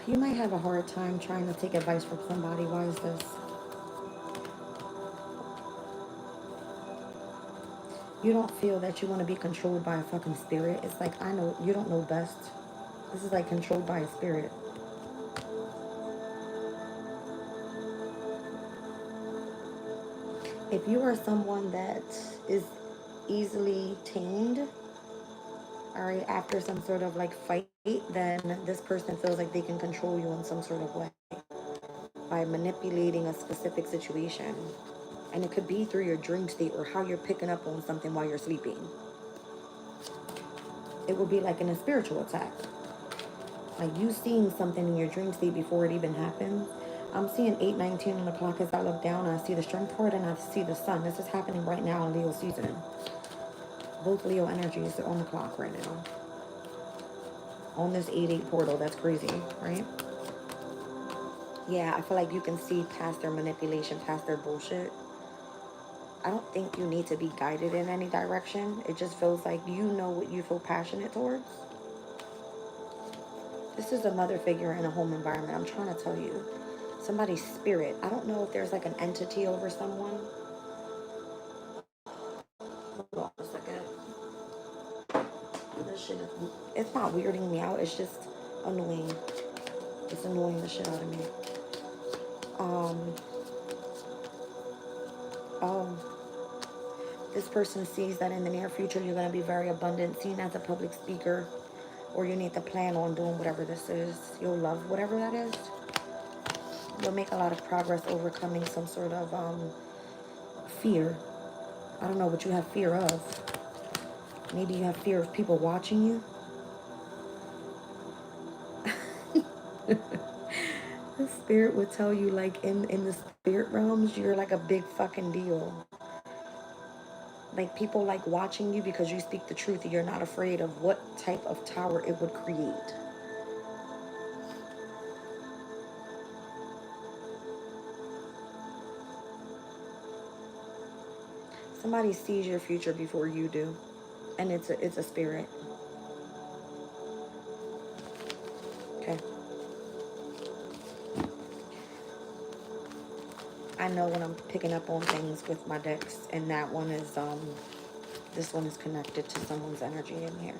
You might have a hard time trying to take advice from somebody. Why is this? You don't feel that you want to be controlled by a fucking spirit. It's like, I know, you don't know best. This is like controlled by a spirit. If you are someone that is easily tamed, all right, after some sort of like fight, then this person feels like they can control you in some sort of way by manipulating a specific situation. And it could be through your dream state or how you're picking up on something while you're sleeping. It will be like in a spiritual attack. Like you seeing something in your dream state before it even happens. I'm seeing 8:19 on the clock as I look down. I see the strength card and I see the sun. This is happening right now in Leo season. Both Leo energies are on the clock right now. On this 8-8 portal. That's crazy, right? Yeah, I feel like you can see past their manipulation, past their bullshit. I don't think you need to be guided in any direction. It just feels like you know what you feel passionate towards. This is a mother figure in a home environment. I'm trying to tell you. Somebody's spirit. I don't know if there's like an entity over someone. Hold on a second. This shit is, it's not weirding me out. It's just annoying. It's annoying the shit out of me. This person sees that in the near future you're going to be very abundant, seen as a public speaker, or you need to plan on doing whatever this is. You'll love whatever that is. You'll make a lot of progress overcoming some sort of fear. I don't know what you have fear of. Maybe you have fear of people watching you. The spirit would tell you, like, in the spirit realms, you're like a big fucking deal. Like, people like watching you because you speak the truth. You're not afraid of what type of tower it would create. Somebody sees your future before you do. And it's a spirit. Okay. I know when I'm picking up on things with my decks, and that one is this one is connected to someone's energy in here.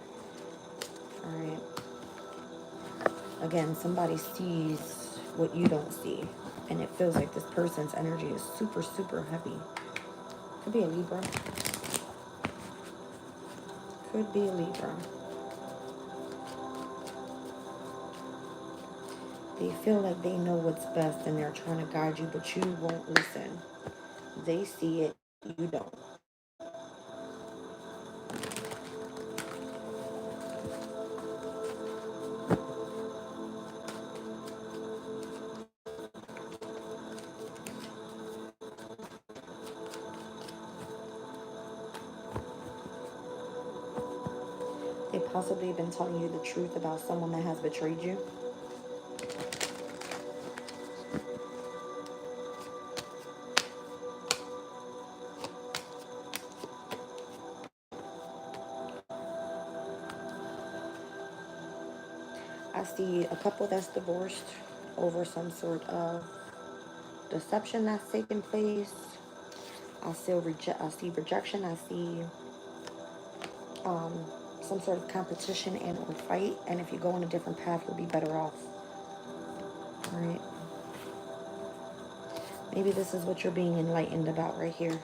All right. Again, somebody sees what you don't see, and it feels like this person's energy is super, super heavy. Could be a Libra. Could be a Libra. They feel like they know what's best and they're trying to guide you, but you won't listen. They see it, you don't. They possibly been telling you the truth about someone that has betrayed you. I see a couple that's divorced over some sort of deception that's taking place. I see rejection. I see um, some sort of competition and or fight. And if you go on a different path, you'll be better off. All right. Maybe this is what you're being enlightened about right here.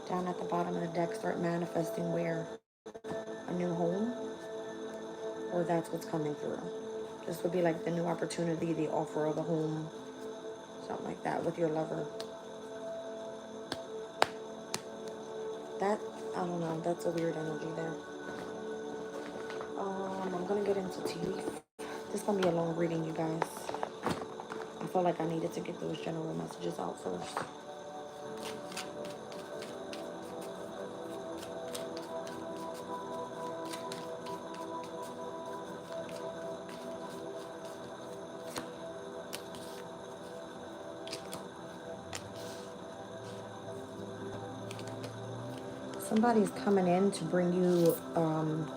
Down at the bottom of the deck, start manifesting where? A new home? Or that's what's coming through. This would be like the new opportunity, the offer of a home, something like that with your lover. That, I don't know, that's a weird energy there. I'm gonna get into tea leaf. This is gonna be a long reading, you guys. I felt like I needed to get those general messages out first. Somebody's coming in to bring you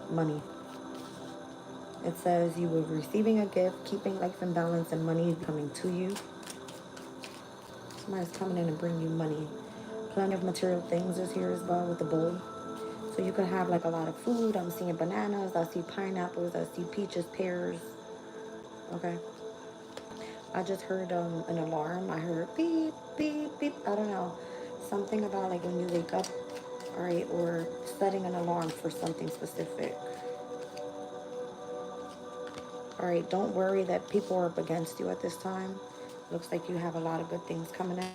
money. It says you will be receiving a gift, keeping life in balance, and money coming to you. Somebody's coming in and bring you money. Plenty of material things is here as well with the bowl. So you could have like a lot of food. I'm seeing bananas. I see pineapples. I see peaches, pears. Okay. I just heard an alarm. I heard beep, beep, beep. I don't know. Something about like when you wake up, all right, or setting an alarm for something specific. All right, don't worry that people are up against you at this time. Looks like you have a lot of good things coming in.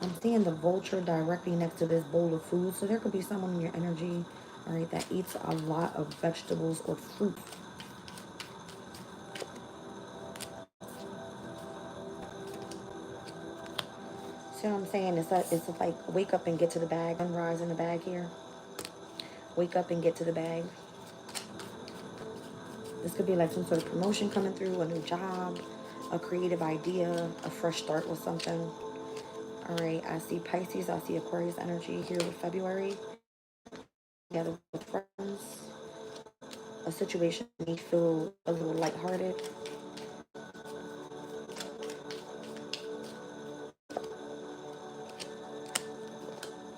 I'm seeing the vulture directly next to this bowl of food. So there could be someone in your energy, all right, that eats a lot of vegetables or fruit. See what I'm saying? It's like wake up and get to the bag. Sunrise in the bag here. Wake up and get to the bag. This could be like some sort of promotion coming through, a new job, a creative idea, a fresh start with something. All right, I see Pisces, I see Aquarius energy here with February. Together with friends. A situation you feel a little lighthearted.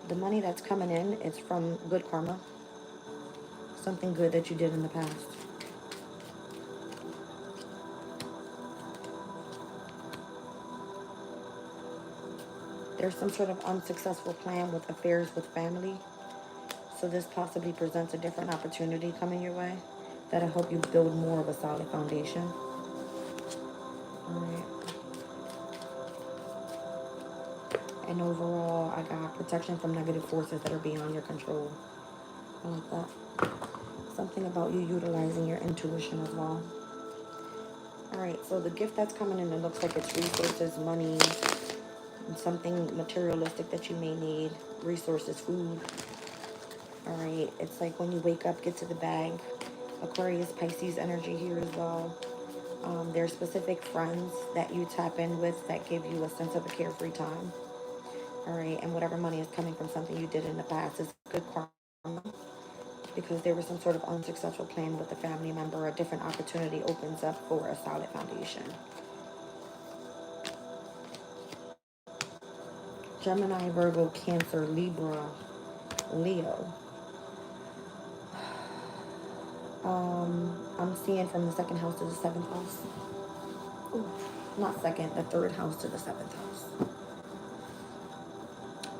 The money that's coming in is from good karma. Something good that you did in the past. There's some sort of unsuccessful plan with affairs with family. So this possibly presents a different opportunity coming your way that'll help you build more of a solid foundation. All right. And overall, I got protection from negative forces that are beyond your control. I like that. Something about you utilizing your intuition as well. All right, so the gift that's coming in, it looks like it's resources, money, and something materialistic that you may need. Resources, food. All right, it's like when you wake up, get to the bag. Aquarius, Pisces energy here as well. There's specific friends that you tap in with that give you a sense of a carefree time. All right, and whatever money is coming from something you did in the past is good karma because there was some sort of unsuccessful plan with a family member. A different opportunity opens up for a solid foundation. Gemini, Virgo, Cancer, Libra, Leo. I'm seeing from the second house to the seventh house. Ooh, not second, the third house to the seventh house.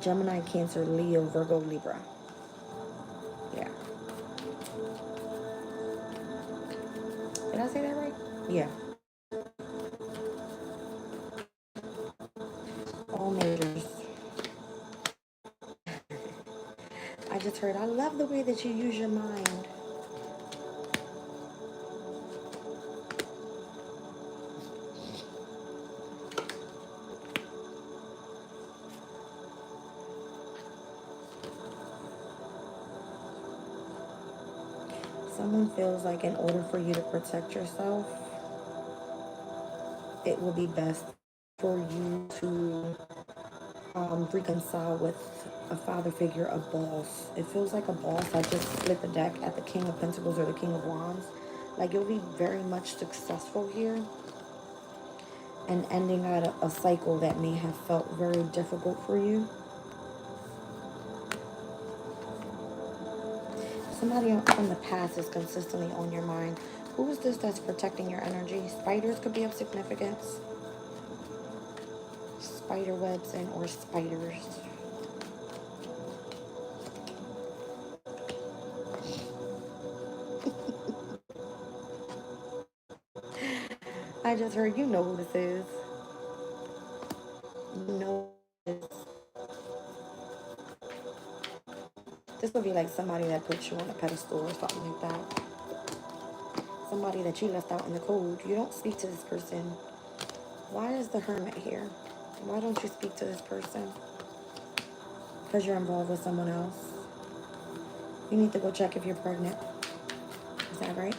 Gemini, Cancer, Leo, Virgo, Libra. Yeah. Did I say that right? Yeah. All majors. I just heard, I love the way that you use your mind. Someone feels like in order for you to protect yourself, it will be best for you to reconcile with a father figure, a boss. It feels like a boss. I just split the deck at the King of Pentacles or the King of Wands. Like you'll be very much successful here and ending out a cycle that may have felt very difficult for you. Somebody from the past is consistently on your mind. Who is this that's protecting your energy? Spiders could be of significance. Spider webs and or spiders. I just heard you know who this is. You know this would be like somebody that puts you on a pedestal or something like that. Somebody that you left out in the cold. You don't speak to this person. Why is the Hermit here? Why don't you speak to this person? Because you're involved with someone else. You need to go check if you're pregnant. Is that right?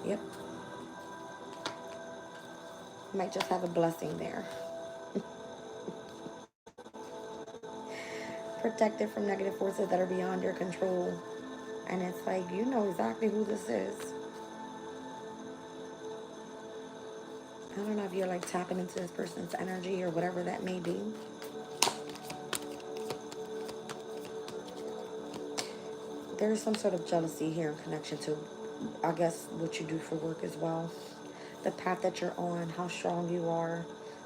Yep. You might just have a blessing there. Protected from negative forces that are beyond your control. And it's like, you know exactly who this is. I don't know if you're like tapping into this person's energy or whatever that may be. There's some sort of jealousy here in connection to, I guess, what you do for work as well. The path that you're on, how strong you are.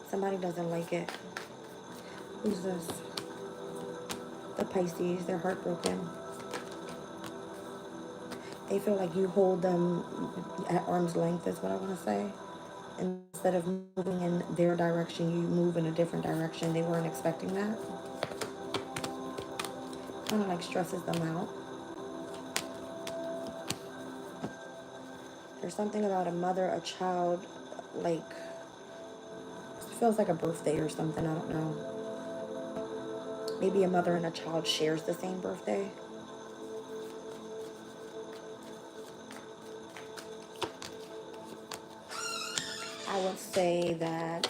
Somebody doesn't like it. Who's this? The Pisces, they're heartbroken. They feel like you hold them at arm's length is what I want to say. Instead of moving in their direction, you move in a different direction. They weren't expecting that. Kind of like stresses them out. There's something about a mother, a child, like, it feels like a birthday or something, I don't know. Maybe a mother and a child shares the same birthday. I would say that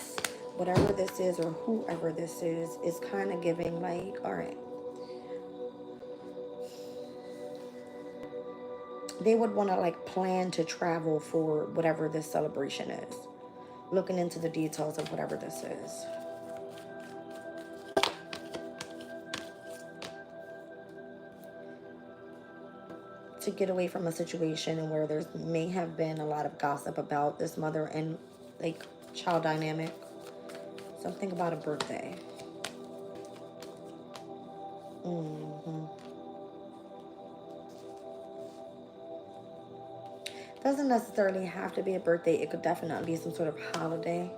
whatever this is or whoever this is kind of giving like, all right, they would want to like plan to travel for whatever this celebration is. Looking into the details of whatever this is. To get away from a situation where there may have been a lot of gossip about this mother and like child dynamic. Something about a birthday. Doesn't necessarily have to be a birthday. It could definitely be some sort of holiday.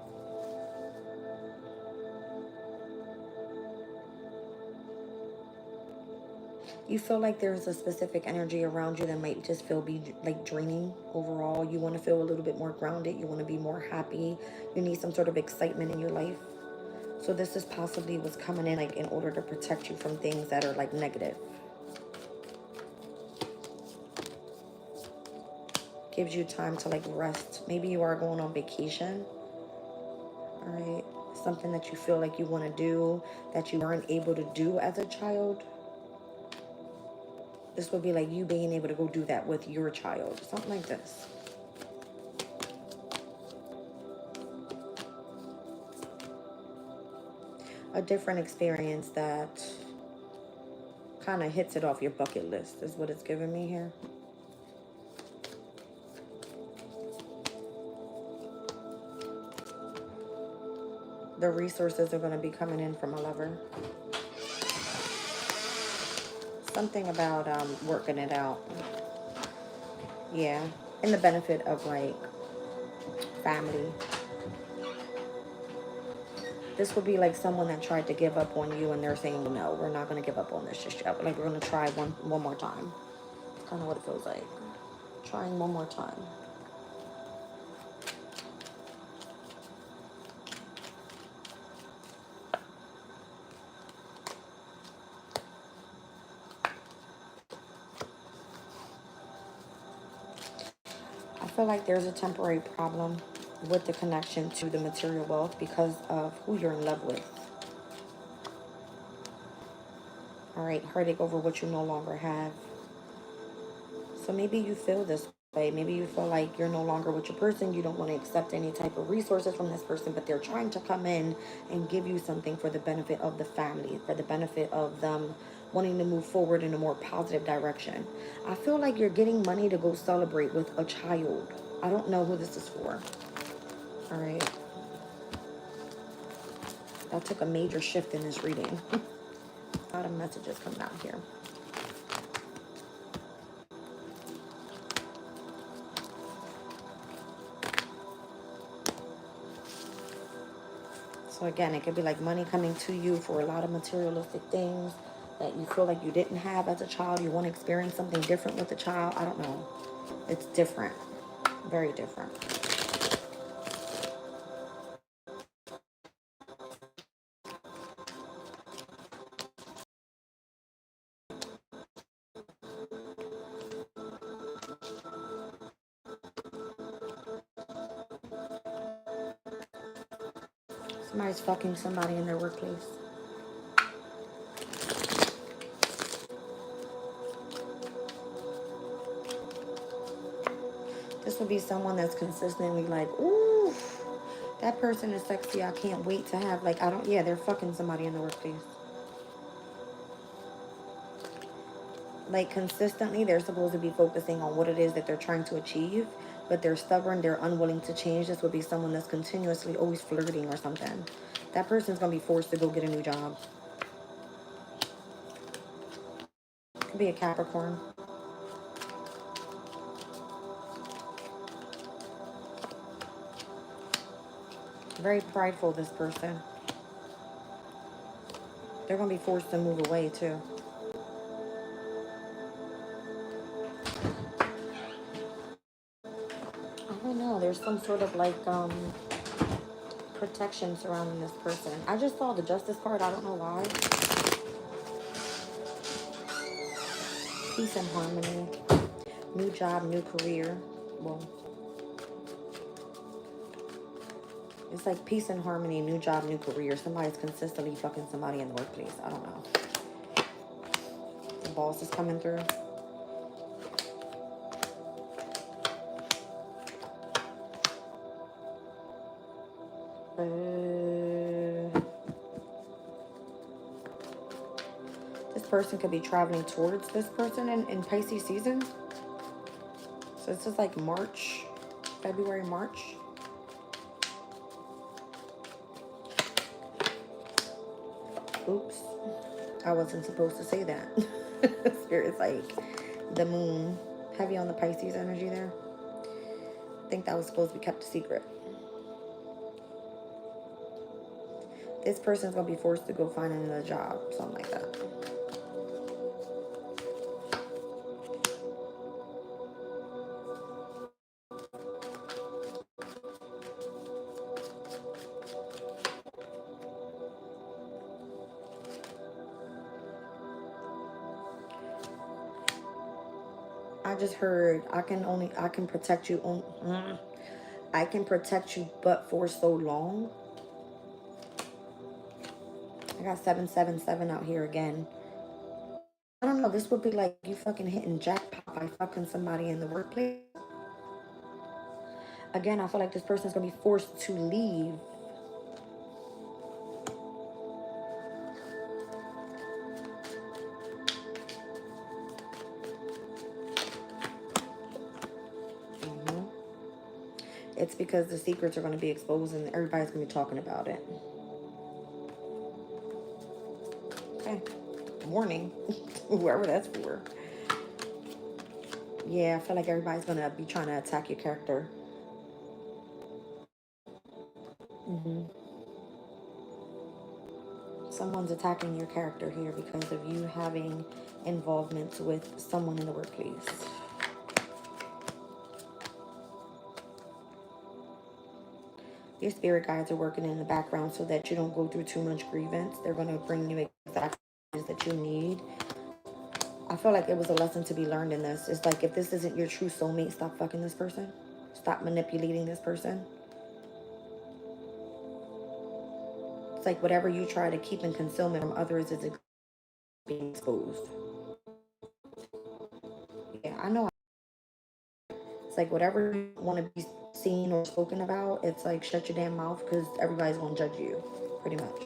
You feel like there's a specific energy around you that might just be like draining overall. You want to feel a little bit more grounded. You want to be more happy. You need some sort of excitement in your life. So this is possibly what's coming in like in order to protect you from things that are like negative. Gives you time to like rest. Maybe you are going on vacation. All right. Something that you feel like you want to do that you weren't able to do as a child. This would be like you being able to go do that with your child. Something like this. A different experience that kind of hits it off your bucket list is what it's giving me here. The resources are going to be coming in from a lover. Something about working it out. Yeah. And the benefit of like family. This would be like someone that tried to give up on you and they're saying, no, we're not going to give up on this just yet. Like we're going to try one more time. It's kind of what it feels like. Trying one more time. I feel like there's a temporary problem with the connection to the material wealth because of who you're in love with. All right, heartache over what you no longer have. So maybe you feel this way. Maybe you feel like you're no longer with your person. You don't want to accept any type of resources from this person, but they're trying to come in and give you something for the benefit of the family, for the benefit of them wanting to move forward in a more positive direction. I feel like you're getting money to go celebrate with a child. I don't know who this is for. All right. That took a major shift in this reading. A lot of messages coming out here. So again, it could be like money coming to you for a lot of materialistic things that you feel like you didn't have as a child. You want to experience something different with a child. I don't know. It's different. Very different. Somebody's fucking somebody in their workplace. This would be someone that's consistently like, ooh, that person is sexy. I can't wait to have, like, I don't, yeah, they're fucking somebody in the workplace. Like, consistently, they're supposed to be focusing on what it is that they're trying to achieve, but they're stubborn, they're unwilling to change. This would be someone that's continuously always flirting or something. That person's going to be forced to go get a new job. Could be a Capricorn. Very prideful, this person. They're going to be forced to move away, too. I don't know. There's some sort of, like, protection surrounding this person. I just saw the justice card. I don't know why. Peace and harmony. New job, new career. Well, it's like peace and harmony, new job, new career. Somebody's consistently fucking somebody in the workplace. I don't know. The boss is coming through. This person could be traveling towards this person in Pisces season. So this is like March, February, March. Oops. I wasn't supposed to say that. Spirit's like the moon. Heavy on the Pisces energy there. I think that was supposed to be kept a secret. This person's going to be forced to go find another job. Something like that. I just heard I can protect you on I can protect you but for so long. I got 777 out here again. I don't know, this would be like you fucking hitting jackpot by fucking somebody in the workplace. Again, I feel like this person's gonna be forced to leave. It's because the secrets are going to be exposed and everybody's going to be talking about it. Okay. Warning. Whoever that's for. Yeah, I feel like everybody's going to be trying to attack your character. Someone's attacking your character here because of you having involvements with someone in the workplace. Your spirit guides are working in the background so that you don't go through too much grievance. They're going to bring you exactly that you need. I feel like it was a lesson to be learned in this. It's like, if this isn't your true soulmate, stop fucking this person. Stop manipulating this person. It's like whatever you try to keep in concealment from others is being exposed. Yeah, I know. It's like whatever you want to be seen or spoken about, it's like shut your damn mouth because everybody's gonna judge you, pretty much.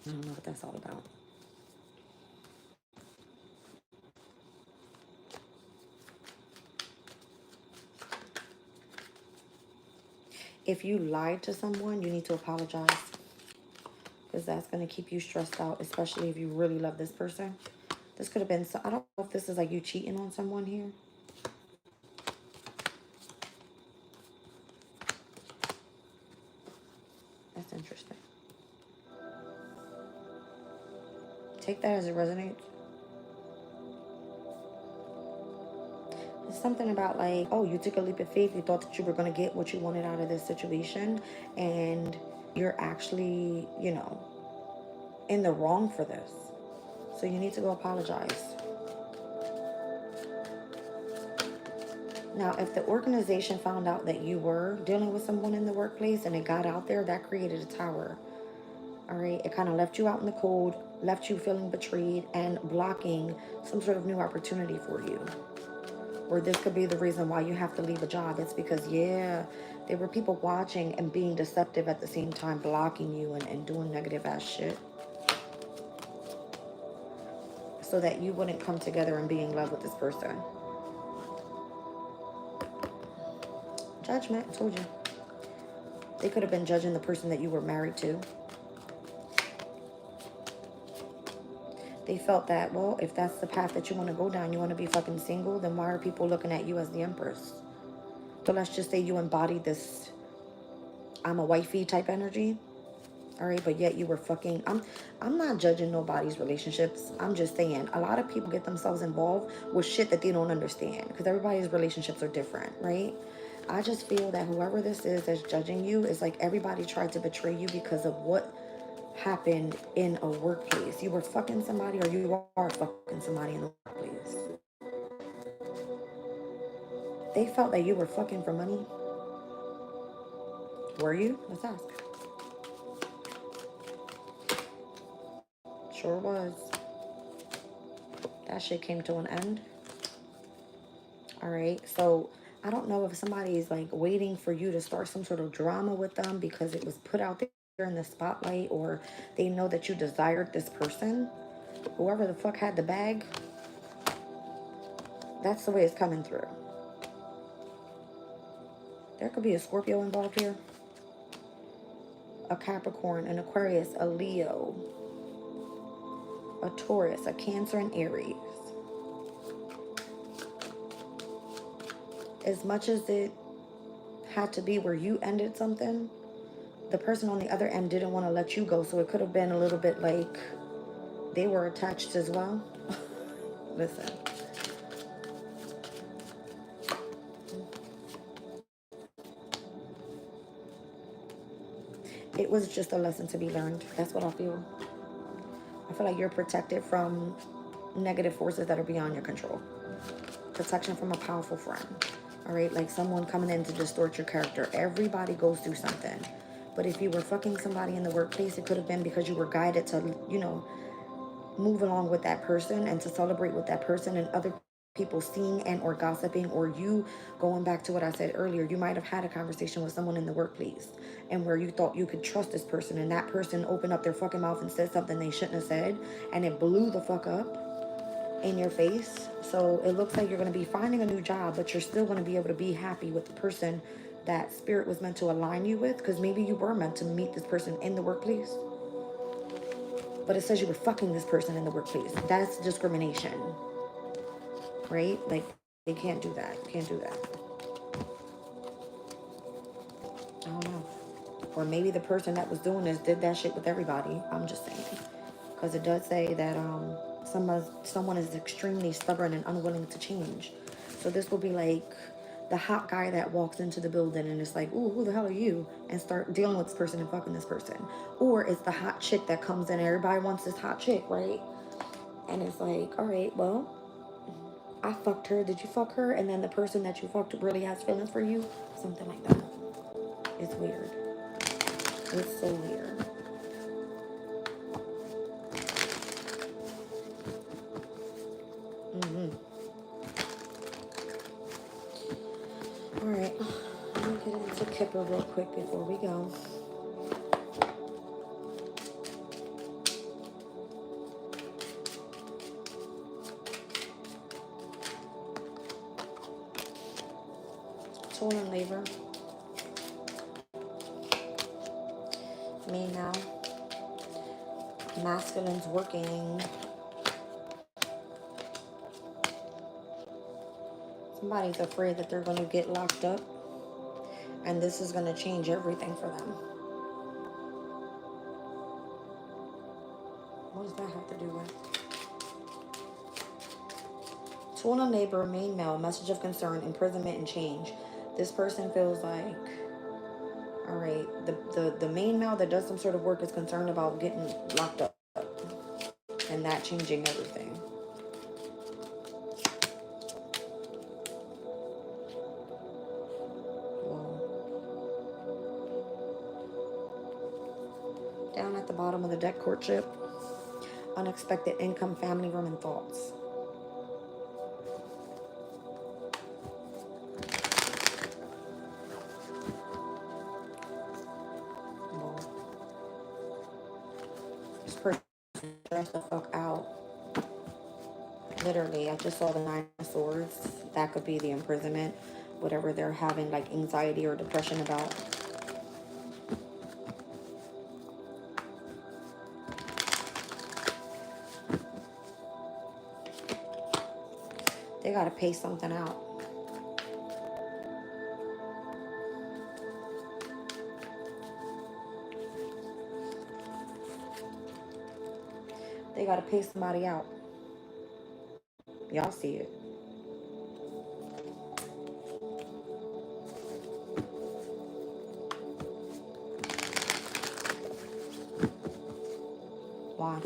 I don't know what that's all about. If you lied to someone, you need to apologize because that's going to keep you stressed out, especially if you really love this person. This could have been, I don't know if this is like you cheating on someone here. That's interesting. Take that as it resonates. It's something about like, oh, you took a leap of faith. You thought that you were going to get what you wanted out of this situation. And you're actually, you know, in the wrong for this. So you need to go apologize. Now, if the organization found out that you were dealing with someone in the workplace and it got out there, that created a tower. All right. It kind of left you out in the cold, left you feeling betrayed and blocking some sort of new opportunity for you. Or this could be the reason why you have to leave a job. It's because, yeah, there were people watching and being deceptive at the same time, blocking you and doing negative ass shit. So that you wouldn't come together and be in love with this person. Judgment, I told you. They could have been judging the person that you were married to. They felt that, well, if that's the path that you want to go down, you want to be fucking single, then why are people looking at you as the empress? So let's just say you embodied this I'm a wifey type energy. All right, but yet you were fucking, I'm not judging nobody's relationships. I'm just saying a lot of people get themselves involved with shit that they don't understand because everybody's relationships are different, right? I just feel that whoever this is that's judging you is like everybody tried to betray you because of what happened in a workplace. You were fucking somebody or you are fucking somebody in the workplace. They felt that you were fucking for money. Were you? Let's ask. Sure was. That shit came to an end. All right. So I don't know if somebody's like waiting for you to start some sort of drama with them because it was put out there in the spotlight, or they know that you desired this person. Whoever the fuck had the bag, that's the way it's coming through. There could be a Scorpio involved here, a Capricorn, an Aquarius, a Leo, a Taurus, a Cancer, and Aries. As much as it had to be where you ended something, the person on the other end didn't want to let you go, so it could have been a little bit like they were attached as well. Listen. It was just a lesson to be learned. That's what I feel. I feel like you're protected from negative forces that are beyond your control. Protection from a powerful friend. All right, like someone coming in to distort your character. Everybody goes through something. But if you were fucking somebody in the workplace, it could have been because you were guided to, you know, move along with that person and to celebrate with that person, and other people seeing and or gossiping, or you going back to what I said earlier, you might have had a conversation with someone in the workplace and where you thought you could trust this person, and that person opened up their fucking mouth and said something they shouldn't have said, and it blew the fuck up in your face. So it looks like you're going to be finding a new job, but you're still going to be able to be happy with the person that spirit was meant to align you with, because maybe you were meant to meet this person in the workplace, but it says you were fucking this person in the workplace. That's discrimination, right? Like, they can't do that. Can't do that. I don't know. Or maybe the person that was doing this did that shit with everybody. I'm just saying. Because it does say that someone is extremely stubborn and unwilling to change. So this will be like the hot guy that walks into the building and it's like, ooh, who the hell are you? And start dealing with this person and fucking this person. Or it's the hot chick that comes in. Everybody wants this hot chick, right? And it's like, all right, well, I fucked her. Did you fuck her? And then the person that you fucked really has feelings for you. Something like that. It's weird. It's so weird. Kipper real quick before we go. Tool and labor. Me now. Masculine's working. Somebody's afraid that they're going to get locked up. And this is going to change everything for them. What does that have to do with? Tool and labor, main male, message of concern, imprisonment, and change. This person feels like, all right, the main male that does some sort of work is concerned about getting locked up and that changing everything. Whoa. Down at the bottom of the deck, courtship, unexpected income, family room, and thoughts. Stress the fuck out. Literally, I just saw the 9 of Swords. That could be the imprisonment, whatever they're having like anxiety or depression about. They gotta pay something out. They gotta pay somebody out. Y'all see it. Why?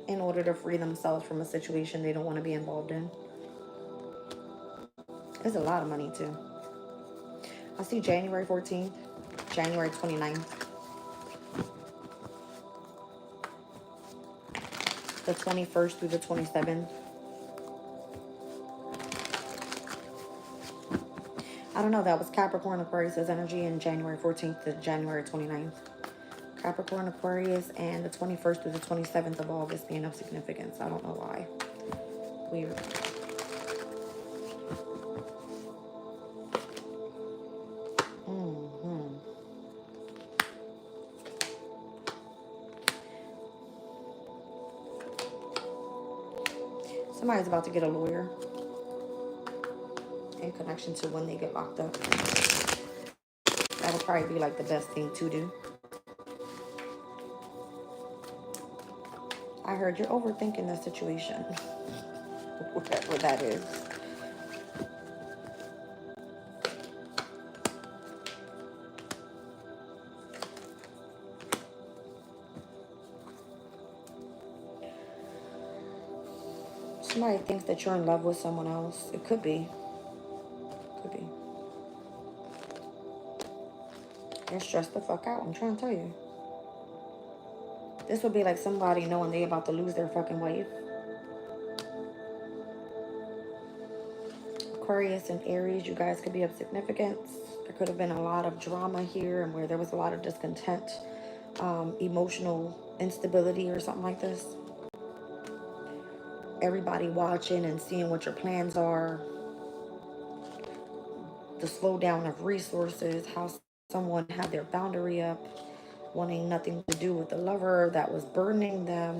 In order to free themselves from a situation they don't want to be involved in. It's a lot of money too. I see January 14th, January 29th, the 21st through the 27th. I don't know, that was Capricorn Aquarius energy in January 14th to January 29th. Capricorn Aquarius and the 21st through the 27th of August being of significance. I don't know why. Weird. Somebody's about to get a lawyer in connection to when they get locked up. That'll probably be like the best thing to do. I heard you're overthinking the situation. Whatever that is. Somebody thinks that you're in love with someone else. It could be. Could be. They're stressed the fuck out. I'm trying to tell you. This would be like somebody knowing they about to lose their fucking wife. Aquarius and Aries, you guys could be of significance. There could have been a lot of drama here and where there was a lot of discontent, emotional instability or something like this. Everybody watching and seeing what your plans are. The slowdown of resources, how someone had their boundary up, wanting nothing to do with the lover that was burdening them.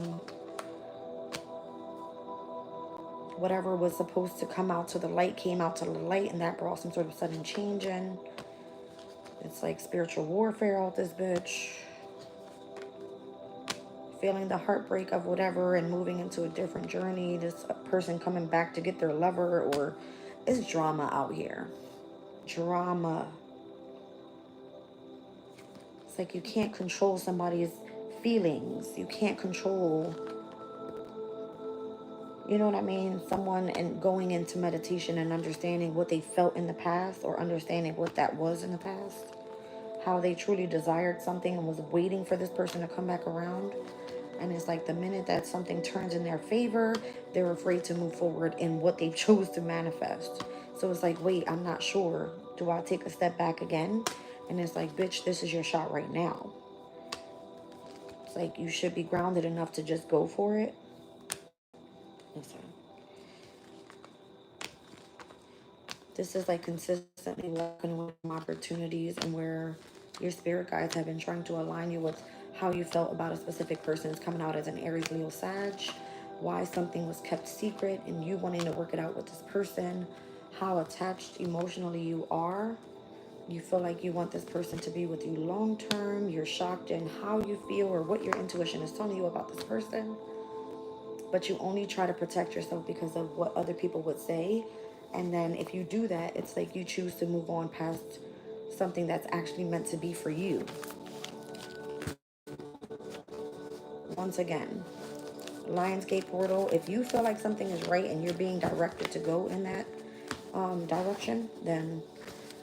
Whatever was supposed to come out to the light came out to the light, and that brought some sort of sudden change in. It's like spiritual warfare out this bitch. Feeling the heartbreak of whatever and moving into a different journey. This person coming back to get their lover, or it's drama out here. Drama. It's like you can't control somebody's feelings. You can't control, you know what I mean? Someone and going into meditation and understanding what they felt in the past, or understanding what that was in the past. How they truly desired something and was waiting for this person to come back around. And it's like the minute that something turns in their favor, they're afraid to move forward in what they chose to manifest. So So it's like, wait, I'm not sure. Do I take a step back again? And it's like, bitch, this is your shot right now. It's like, you should be grounded enough to just go for it. Listen. This is like consistently working with opportunities and where your spirit guides have been trying to align you with how you felt about a specific person. Is coming out as an Aries, Leo, Sag. Why something was kept secret and you wanting to work it out with this person. How attached emotionally you are. You feel like you want this person to be with you long term. You're shocked in how you feel or what your intuition is telling you about this person. But you only try to protect yourself because of what other people would say. And then if you do that, it's like you choose to move on past something that's actually meant to be for you. Once again, Lionsgate portal, if you feel like something is right and you're being directed to go in that direction, then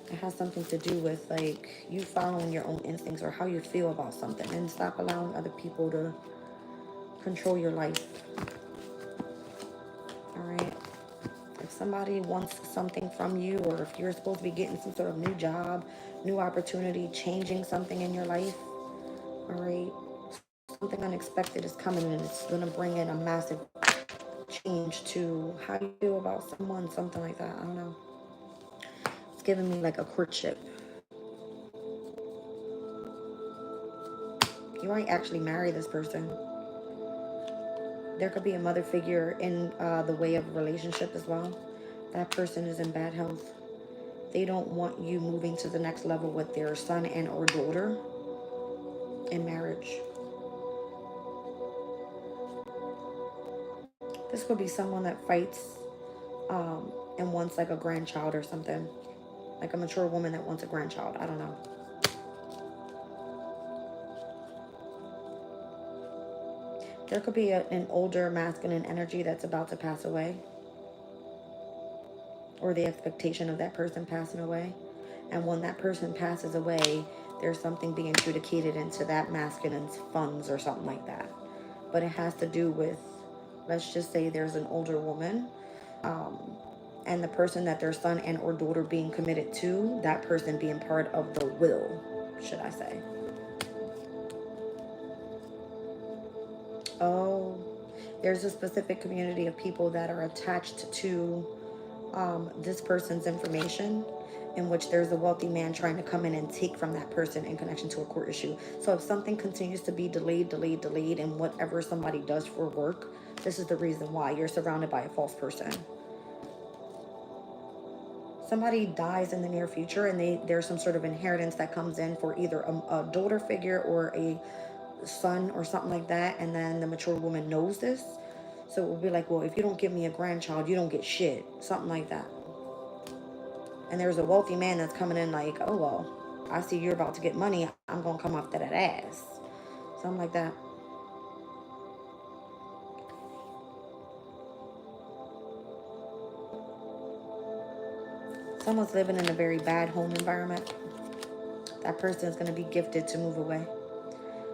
it has something to do with like you following your own instincts or how you feel about something, and stop allowing other people to control your life. All right. If somebody wants something from you, or if you're supposed to be getting some sort of new job, new opportunity, changing something in your life, all right, something unexpected is coming and it's going to bring in a massive change to how you feel about someone, something like that. I don't know. It's giving me like a courtship. You might actually marry this person. There could be a mother figure in the way of a relationship as well. That person is in bad health. They don't want you moving to the next level with their son and or daughter in marriage. This could be someone that fights and wants like a grandchild or something. Like a mature woman that wants a grandchild. I don't know. There could be an older masculine energy that's about to pass away. Or the expectation of that person passing away. And when that person passes away, there's something being adjudicated into that masculine's funds or something like that. But it has to do with, let's just say there's an older woman, and the person that their son and or daughter being committed to, that person being part of the will, should I say. Oh, there's a specific community of people that are attached to this person's information, in which there's a wealthy man trying to come in and take from that person in connection to a court issue. So if something continues to be delayed in whatever somebody does for work, this is the reason why you're surrounded by a false person. Somebody dies in the near future and there's some sort of inheritance that comes in for either a daughter figure or a son or something like that, and then the mature woman knows this. So it will be like, well, if you don't give me a grandchild, you don't get shit. Something like that. And there's a wealthy man that's coming in like, oh, well, I see you're about to get money. I'm going to come after that ass. Something like that. Someone's living in a very bad home environment. That person is going to be gifted to move away.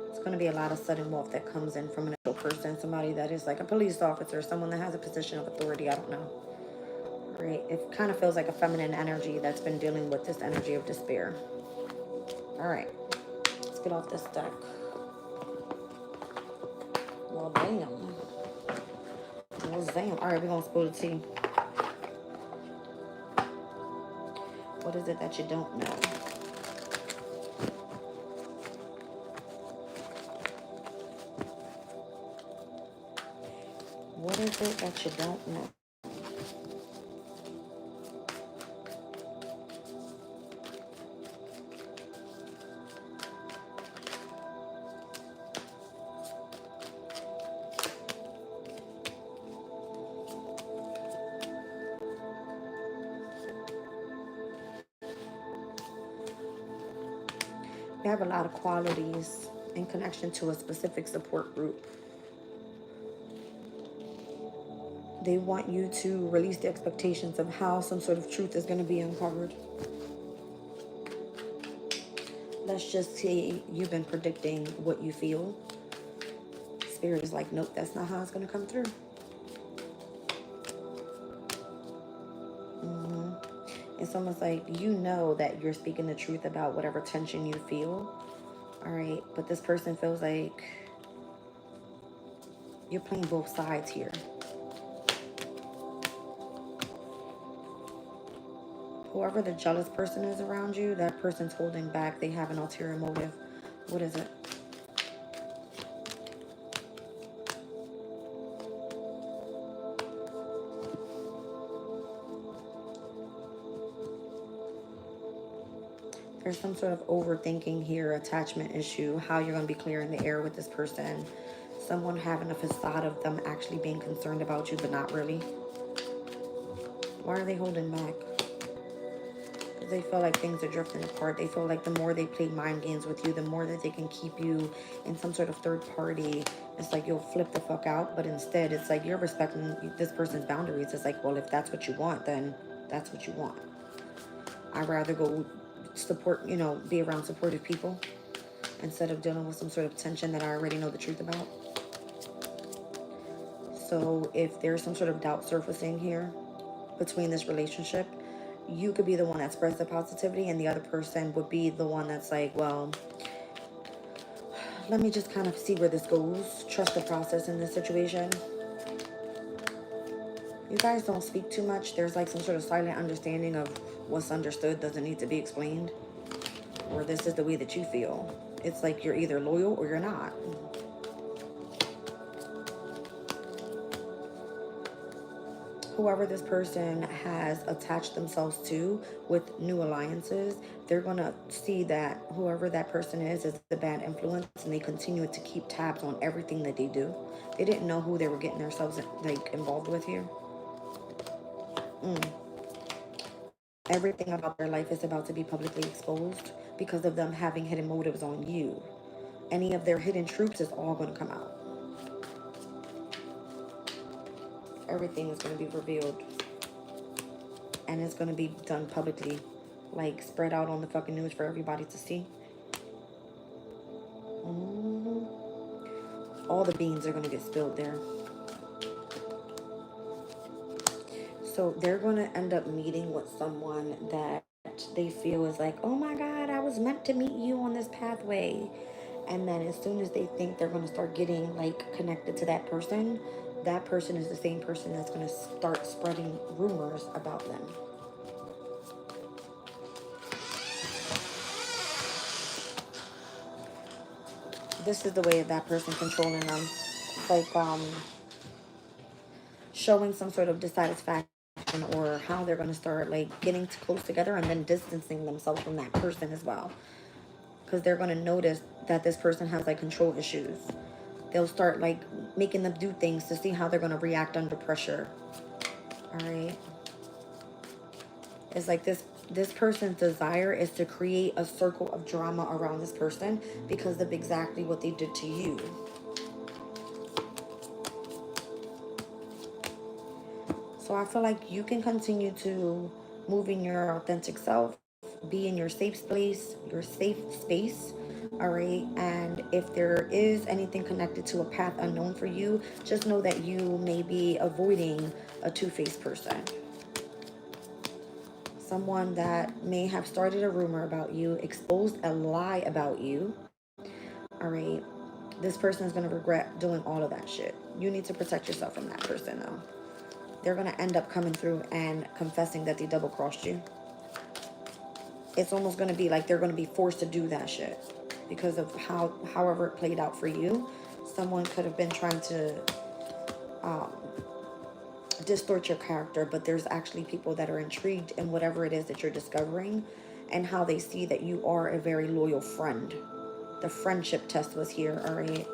It's going to be a lot of sudden wealth that comes in from an actual person. Somebody that is like a police officer, someone that has a position of authority. I don't know. Right? It kind of feels like a feminine energy that's been dealing with this energy of despair. All right. Let's get off this deck. Well, damn. Well, damn. All right, we're going to spill the tea. What is it that you don't know? What is it that you don't know? You have a lot of qualities in connection to a specific support group. They want you to release the expectations of how some sort of truth is going to be uncovered. Let's just say you've been predicting what you feel. Spirit is like, nope, that's not how it's going to come through. almost like you know that you're speaking the truth about whatever tension you feel. All right. But this person feels like you're playing both sides here. Whoever the jealous person is around you, that person's holding back. They have an ulterior motive. What is it? There's some sort of overthinking here, attachment issue, how you're going to be clearing the air with this person. Someone having a facade of them actually being concerned about you, but not really. Why are they holding back? Because they feel like things are drifting apart. They feel like the more they play mind games with you, the more that they can keep you in some sort of third party. It's like you'll flip the fuck out, but instead it's like you're respecting this person's boundaries. It's like, well, if that's what you want, then that's what you want. I'd rather go support, be around supportive people instead of dealing with some sort of tension that I already know the truth about. So if there's some sort of doubt surfacing here between this relationship, you could be the one that spreads the positivity, and the other person would be the one that's like, well, let me just kind of see where this goes. Trust the process in this situation. You guys don't speak too much. There's like some sort of silent understanding of what's understood doesn't need to be explained. Or this is the way that you feel. It's like you're either loyal or you're not. Whoever this person has attached themselves to with new alliances, they're going to see that whoever that person is a bad influence, and they continue to keep tabs on everything that they do. They didn't know who they were getting themselves like involved with here. Everything about their life is about to be publicly exposed because of them having hidden motives on you. Any of their hidden troops is all going to come out. Everything is going to be revealed. And it's going to be done publicly. Like, spread out on the fucking news for everybody to see. All the beans are going to get spilled there. So they're going to end up meeting with someone that they feel is like, oh my God, I was meant to meet you on this pathway. And then as soon as they think they're going to start getting like connected to that person is the same person that's going to start spreading rumors about them. This is the way of that person controlling them. It's like showing some sort of dissatisfaction, or how they're going to start like getting close together and then distancing themselves from that person as well, because they're going to notice that this person has like control issues. They'll start like making them do things to see how they're going to react under pressure. All right. It's like this person's desire is to create a circle of drama around this person because of exactly what they did to you. So I feel like you can continue to move in your authentic self, be in your safe space, all right? And if there is anything connected to a path unknown for you, just know that you may be avoiding a two-faced person. Someone that may have started a rumor about you, exposed a lie about you, all right? This person is going to regret doing all of that shit. You need to protect yourself from that person, though. They're going to end up coming through and confessing that they double-crossed you. It's almost going to be like they're going to be forced to do that shit because of however it played out for you. Someone could have been trying to distort your character, but there's actually people that are intrigued in whatever it is that you're discovering and how they see that you are a very loyal friend. The friendship test was here, all right?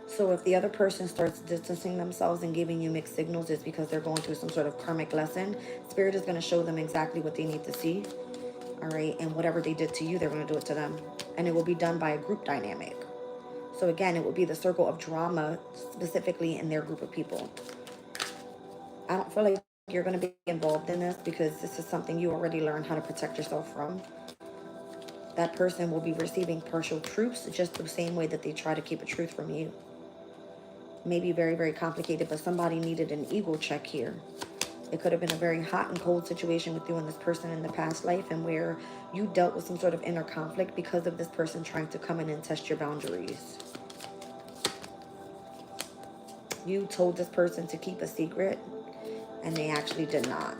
So if the other person starts distancing themselves and giving you mixed signals, it's because they're going through some sort of karmic lesson. Spirit is going to show them exactly what they need to see. All right. And whatever they did to you, they're going to do it to them. And it will be done by a group dynamic. So again, it will be the circle of drama specifically in their group of people. I don't feel like you're going to be involved in this because this is something you already learned how to protect yourself from. That person will be receiving partial truths just the same way that they try to keep a truth from you. Maybe very, very complicated, but somebody needed an ego check here. It could have been a very hot and cold situation with you and this person in the past life, and where you dealt with some sort of inner conflict because of this person trying to come in and test your boundaries. You told this person to keep a secret, and they actually did not.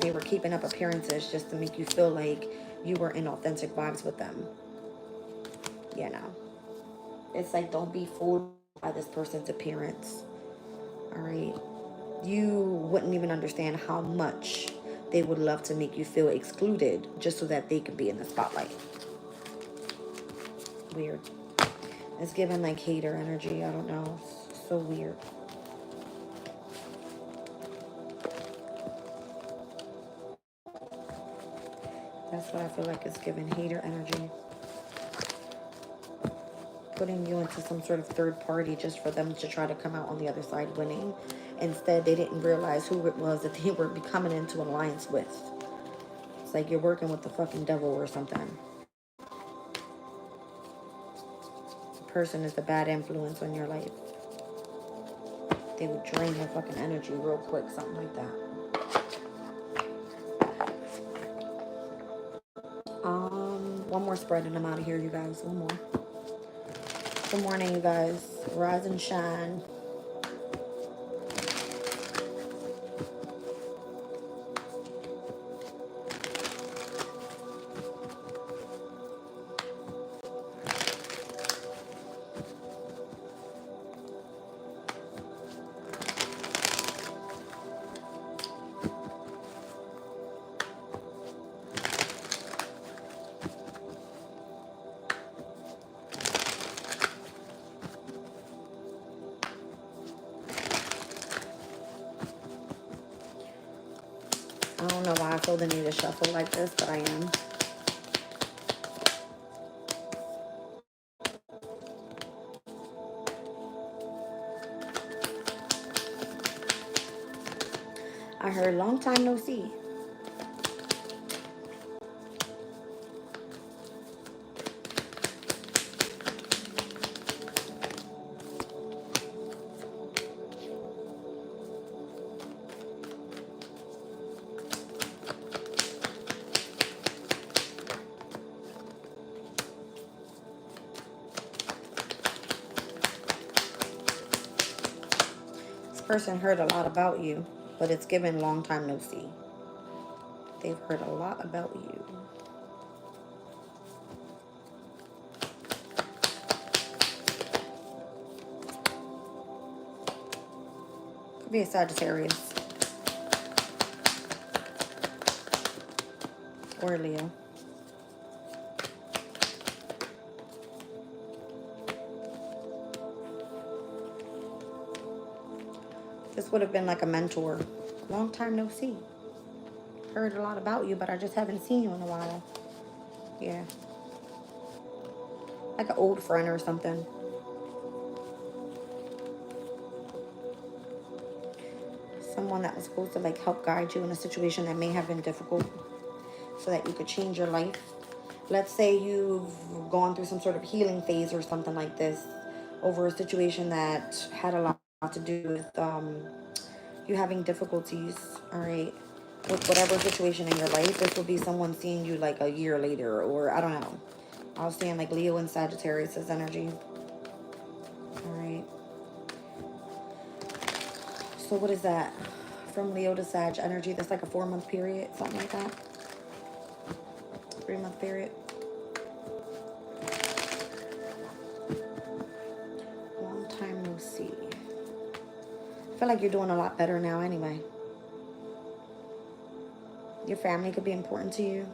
They were keeping up appearances just to make you feel like you were in authentic vibes with them. You know, it's like, don't be fooled by this person's appearance. All right. You wouldn't even understand how much they would love to make you feel excluded just so that they can be in the spotlight. Weird. It's giving like hater energy. I don't know. It's so weird. That's what I feel like it's giving, hater energy. Putting you into some sort of third party just for them to try to come out on the other side winning. Instead, they didn't realize who it was that they were becoming into alliance with. It's like you're working with the fucking devil or something. The person is a bad influence on your life. They would drain your fucking energy real quick, something like that. One more spread and I'm out of here, you guys. One more. Good morning, you guys. Rise and shine. I don't know why I feel the need to shuffle like this, but I am. I heard long time no see. This person heard a lot about you, but it's given long time no see. They've heard a lot about you. Could be a Sagittarius. Or Leo. This would have been like a mentor. Long time no see. Heard a lot about you, but I just haven't seen you in a while. Yeah. Like an old friend or something. Someone that was supposed to like help guide you in a situation that may have been difficult so that you could change your life. Let's say you've gone through some sort of healing phase or something like this over a situation that had a lot to do with you having difficulties, all right, with whatever situation in your life. This will be someone seeing you like a year later, or I don't know. I was saying like Leo and Sagittarius as energy. All right. So what is that? From Leo to Sag energy, that's like a 4-month period, something like that. 3-month period. Long time no see. I feel like you're doing a lot better now anyway. Your family could be important to you.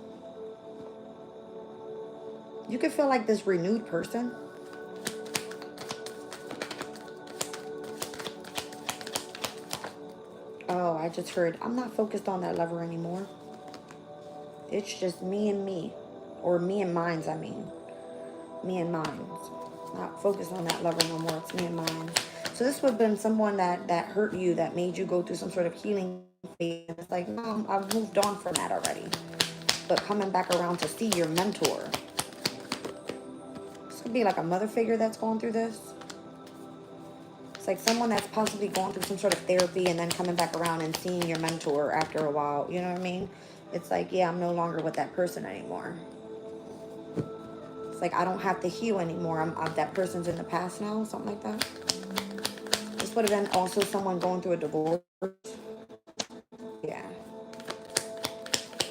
You could feel like this renewed person. Oh, I just heard, I'm not focused on that lover anymore. It's just me and me. Or me and mines, I mean. Me and mines. Not focused on that lover no more. It's me and mine. So this would have been someone that hurt you, that made you go through some sort of healing phase. And it's like, no, I've moved on from that already. But coming back around to see your mentor. This could be like a mother figure that's going through this. like someone that's possibly going through some sort of therapy and then coming back around and seeing your mentor after a while. You know what I mean? It's like, yeah, I'm no longer with that person anymore. It's like I don't have to heal anymore. I'm that person's in the past now, something like that. This would have been also someone going through a divorce. Yeah.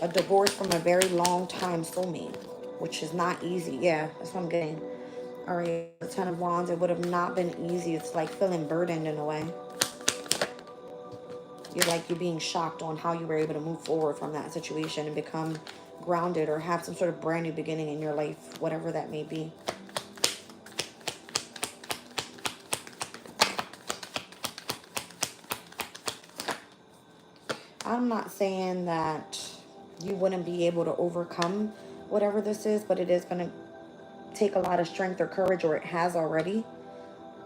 A divorce from a very long time soulmate, which is not easy. Yeah, that's what I'm getting. All right, the Ten of Wands, it would have not been easy. It's like feeling burdened in a way. You're being shocked on how you were able to move forward from that situation and become grounded or have some sort of brand new beginning in your life, whatever that may be. I'm not saying that you wouldn't be able to overcome whatever this is, but it is going to take a lot of strength or courage, or it has already.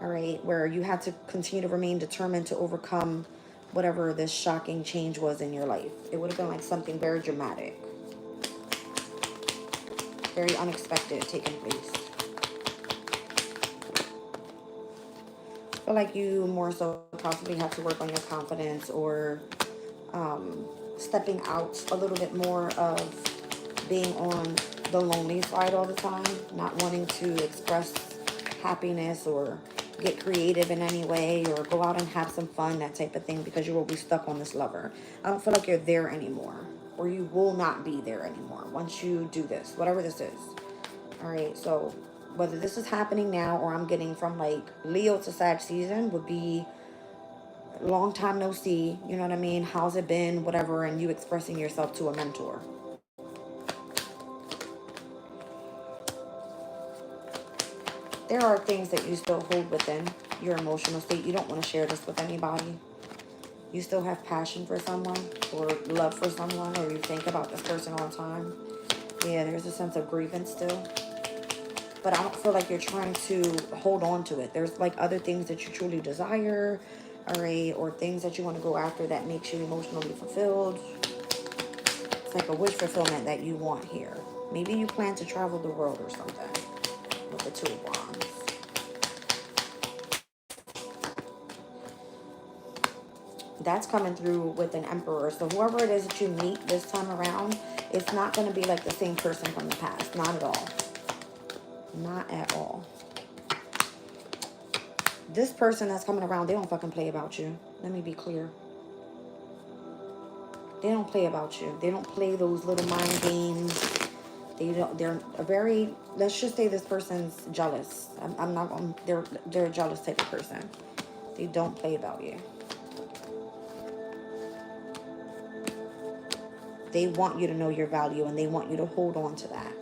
All right, where you have to continue to remain determined to overcome whatever this shocking change was in your life. It would have been like something very dramatic, very unexpected taking place. I feel like you more so possibly have to work on your confidence, or stepping out a little bit more of being on the lonely side all the time, not wanting to express happiness or get creative in any way or go out and have some fun, that type of thing, because you will be stuck on this lover. I don't feel like you're there anymore, or you will not be there anymore once you do this, whatever this is. All right, so whether this is happening now, or I'm getting from like Leo to Sag season, would be long time no see, you know what I mean? How's it been? Whatever, and you expressing yourself to a mentor. There are things that you still hold within your emotional state. You don't want to share this with anybody. You still have passion for someone, or love for someone, or you think about this person all the time. Yeah, there's a sense of grievance still. But I don't feel like you're trying to hold on to it. There's like other things that you truly desire, all right, or things that you want to go after that makes you emotionally fulfilled. It's like a wish fulfillment that you want here. Maybe you plan to travel the world or something with the Two of Wands. That's coming through with an Emperor. So whoever it is that you meet this time around, it's not going to be like the same person from the past. Not at all. Not at all. This person that's coming around, they don't fucking play about you. Let me be clear. They don't play about you. They don't play those little mind games. They don't. They're a very. Let's just say this person's jealous. I'm not going. They're a jealous type of person. They don't play about you. They want you to know your value, and they want you to hold on to that.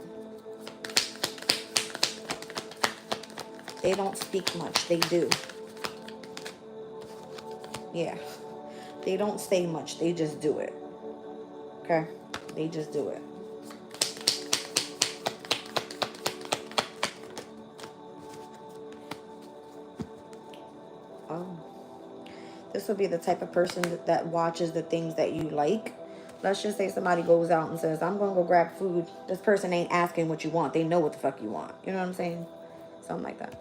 They don't speak much. They do. Yeah. They don't say much. They just do it. Okay? They just do it. Oh. This will be the type of person that watches the things that you like. Let's just say somebody goes out and says, I'm going to go grab food. This person ain't asking what you want. They know what the fuck you want. You know what I'm saying? Something like that.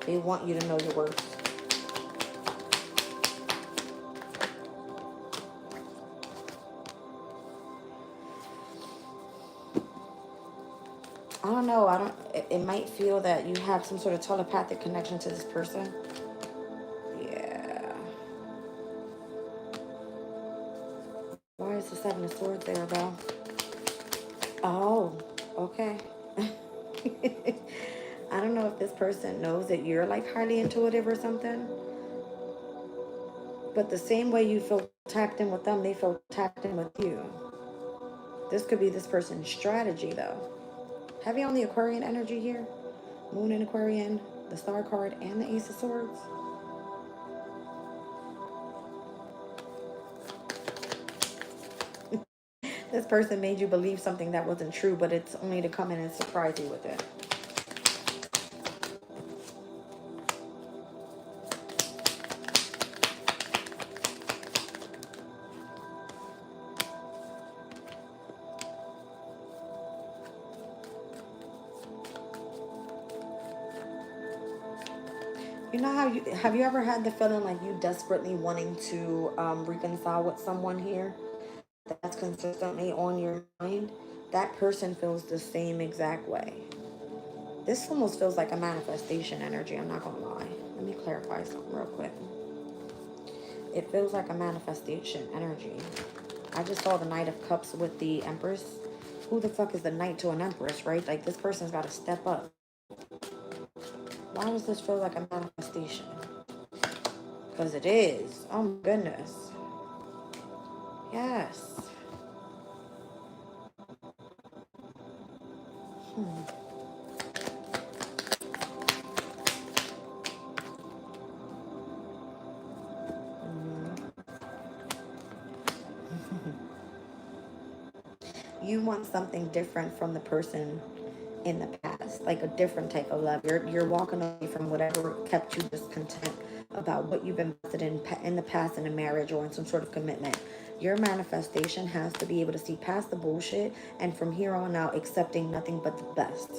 They want you to know your worth. I don't know. It might feel that you have some sort of telepathic connection to this person. Yeah. Why is the Seven of Swords there, though? Oh, okay. I don't know if this person knows that you're like highly intuitive or something. But the same way you feel tapped in with them, they feel tapped in with you. This could be this person's strategy, though. Heavy on the Aquarian energy here. Moon in Aquarian, the Star card, and the Ace of Swords. This person made you believe something that wasn't true, but it's only to come in and surprise you with it. You know how have you ever had the feeling like you desperately wanting to reconcile with someone here that's consistently on your mind? That person feels the same exact way. This almost feels like a manifestation energy, I'm not gonna lie. Let me clarify something real quick. It feels like a manifestation energy. I just saw the Knight of Cups with the Empress. Who the fuck is the Knight to an Empress, right? Like, this person's got to step up. Why does this feel like a manifestation? Because it is. Oh my goodness. Yes. Hmm. You want something different from the person in the past, like a different type of love. You're walking away from whatever kept you discontent about what you've invested in the past in a marriage or in some sort of commitment. Your manifestation has to be able to see past the bullshit and from here on out accepting nothing but the best.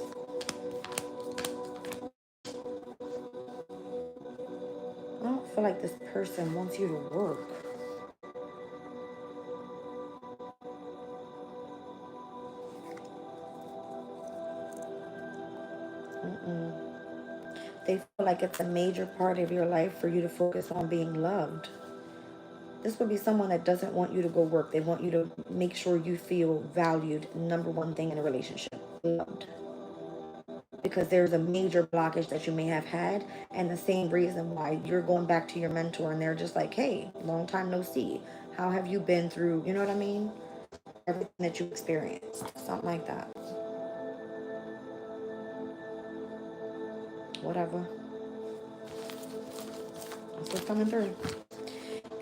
I don't feel like this person wants you to work. Mm-mm. They feel like it's a major part of your life for you to focus on being loved. This would be someone that doesn't want you to go work. They want you to make sure you feel valued. Number one thing in a relationship, loved. Because there's a major blockage that you may have had, and the same reason why you're going back to your mentor and they're just like, hey, long time no see. How have you been through, you know what I mean? Everything that you experienced. Something like that. Whatever. That's what's coming through.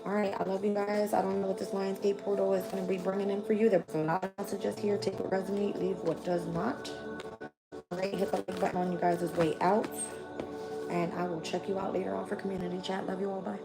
All right, I love you guys. I don't know what this Lionsgate portal is going to be bringing in for you. There's a lot of messages here. Take what resonate, leave what does not. All right, hit the like button on you guys' way out. And I will check you out later on for community chat. Love you all. Bye.